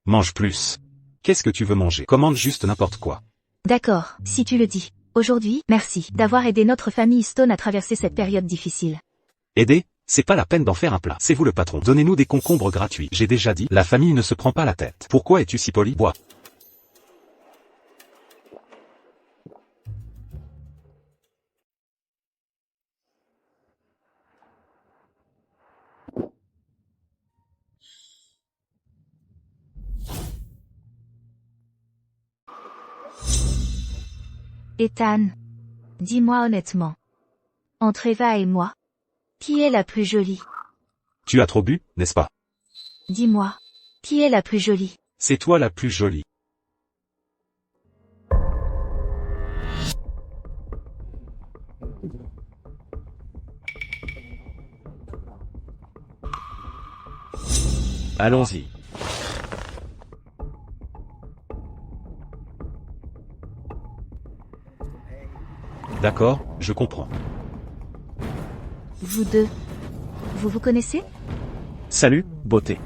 Mange plus. Qu'est-ce que tu veux manger? Commande juste n'importe quoi. D'accord, si tu le dis. Aujourd'hui, merci d'avoir aidé notre famille Stone à traverser cette période difficile. Aider? C'est pas la peine d'en faire un plat. C'est vous le patron. Donnez-nous des concombres gratuits. J'ai déjà dit, la famille ne se prend pas la tête. Pourquoi es-tu si poli? Bois. Ethan, dis-moi honnêtement. Entre Eva et moi, qui est la plus jolie? Tu as trop bu, n'est-ce pas? Dis-moi, qui est la plus jolie? C'est toi la plus jolie. Allons-y. D'accord, je comprends. Vous deux, vous vous connaissez? Salut, beauté.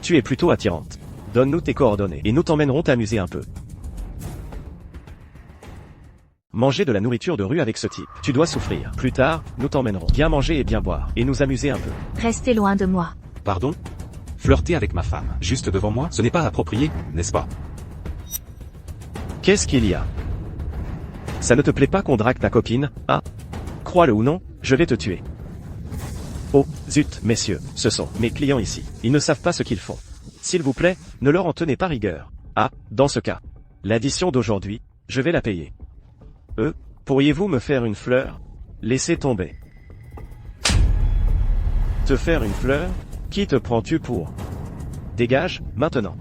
Tu es plutôt attirante. Donne-nous tes coordonnées et nous t'emmènerons t'amuser un peu. Manger de la nourriture de rue avec ce type, tu dois souffrir. Plus tard, nous t'emmènerons bien manger et bien boire, et nous amuser un peu. Restez loin de moi. Pardon? Flirter avec ma femme, juste devant moi, ce n'est pas approprié, n'est-ce pas? Qu'est-ce qu'il y a? Ça ne te plaît pas qu'on drague ta copine, ah? Crois-le ou non, je vais te tuer. Oh, zut, messieurs, ce sont mes clients ici. Ils ne savent pas ce qu'ils font. S'il vous plaît, ne leur en tenez pas rigueur. Ah, dans ce cas. L'addition d'aujourd'hui, je vais la payer. Pourriez-vous me faire une fleur? Laissez tomber. Te faire une fleur? Qui te prends-tu pour? Dégage, maintenant.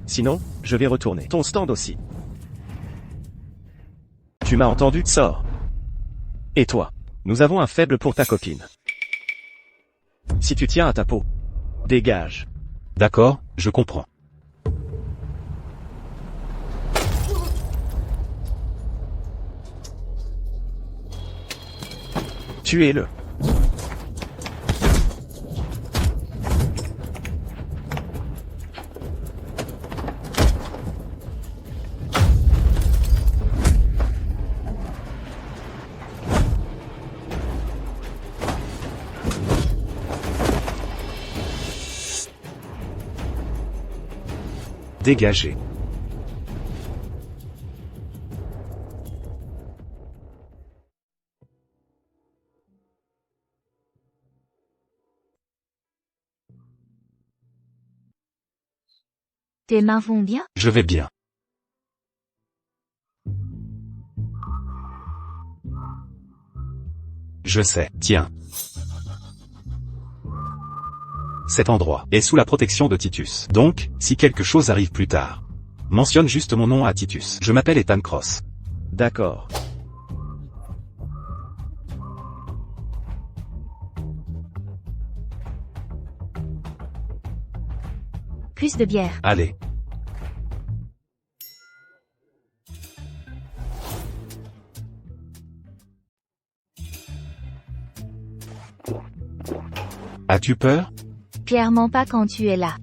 Sinon, je vais retourner. Ton stand aussi. Tu m'as entendu? Sors. Et toi? Nous avons un faible pour ta copine. Si tu tiens à ta peau. Dégage. D'accord, je comprends. Tuez-le. Dégagez. Tes mains vont bien? Je vais bien. Je sais, tiens. Cet endroit est sous la protection de Titus. Donc, si quelque chose arrive plus tard, mentionne juste mon nom à Titus. Je m'appelle Ethan Cross. D'accord. Plus de bière. Allez. As-tu peur? Clairement pas quand tu es là.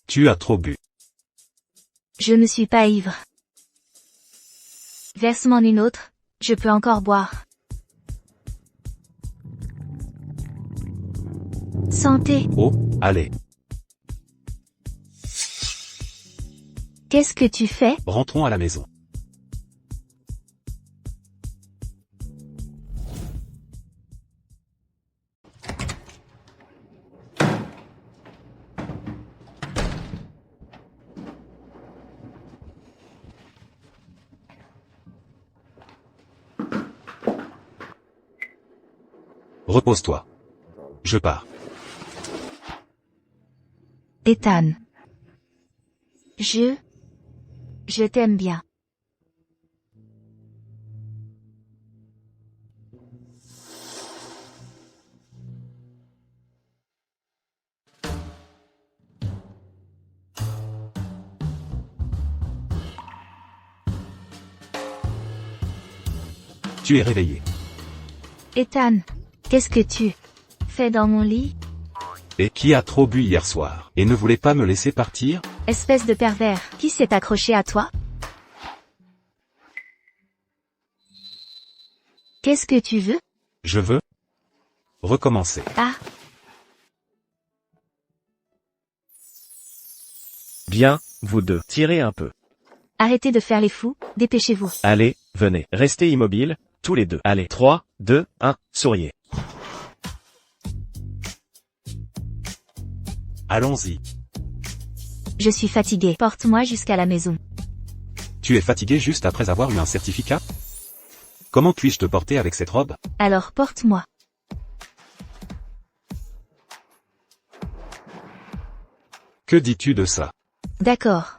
Tu as trop bu. Je ne suis pas ivre. Verse-m'en une autre, je peux encore boire. Santé. Oh, allez. Qu'est-ce que tu fais? Rentrons à la maison. Repose-toi. Je pars. Ethan. Je t'aime bien. Tu es réveillé. Ethan, qu'est-ce que tu fais dans mon lit? Et qui a trop bu hier soir, et ne voulait pas me laisser partir? Espèce de pervers, qui s'est accroché à toi? Qu'est-ce que tu veux? Je veux recommencer. Ah, Bien, vous deux, tirez un peu. arrêtez de faire les fous, dépêchez-vous. Allez, venez. Restez immobiles, tous les deux. Allez, 3, 2, 1, souriez. Allons-y. Je suis fatigué. Porte-moi jusqu'à la maison. Tu es fatigué juste après avoir eu un certificat? Comment puis-je te porter avec cette robe? Alors porte-moi. Que dis-tu de ça? D'accord.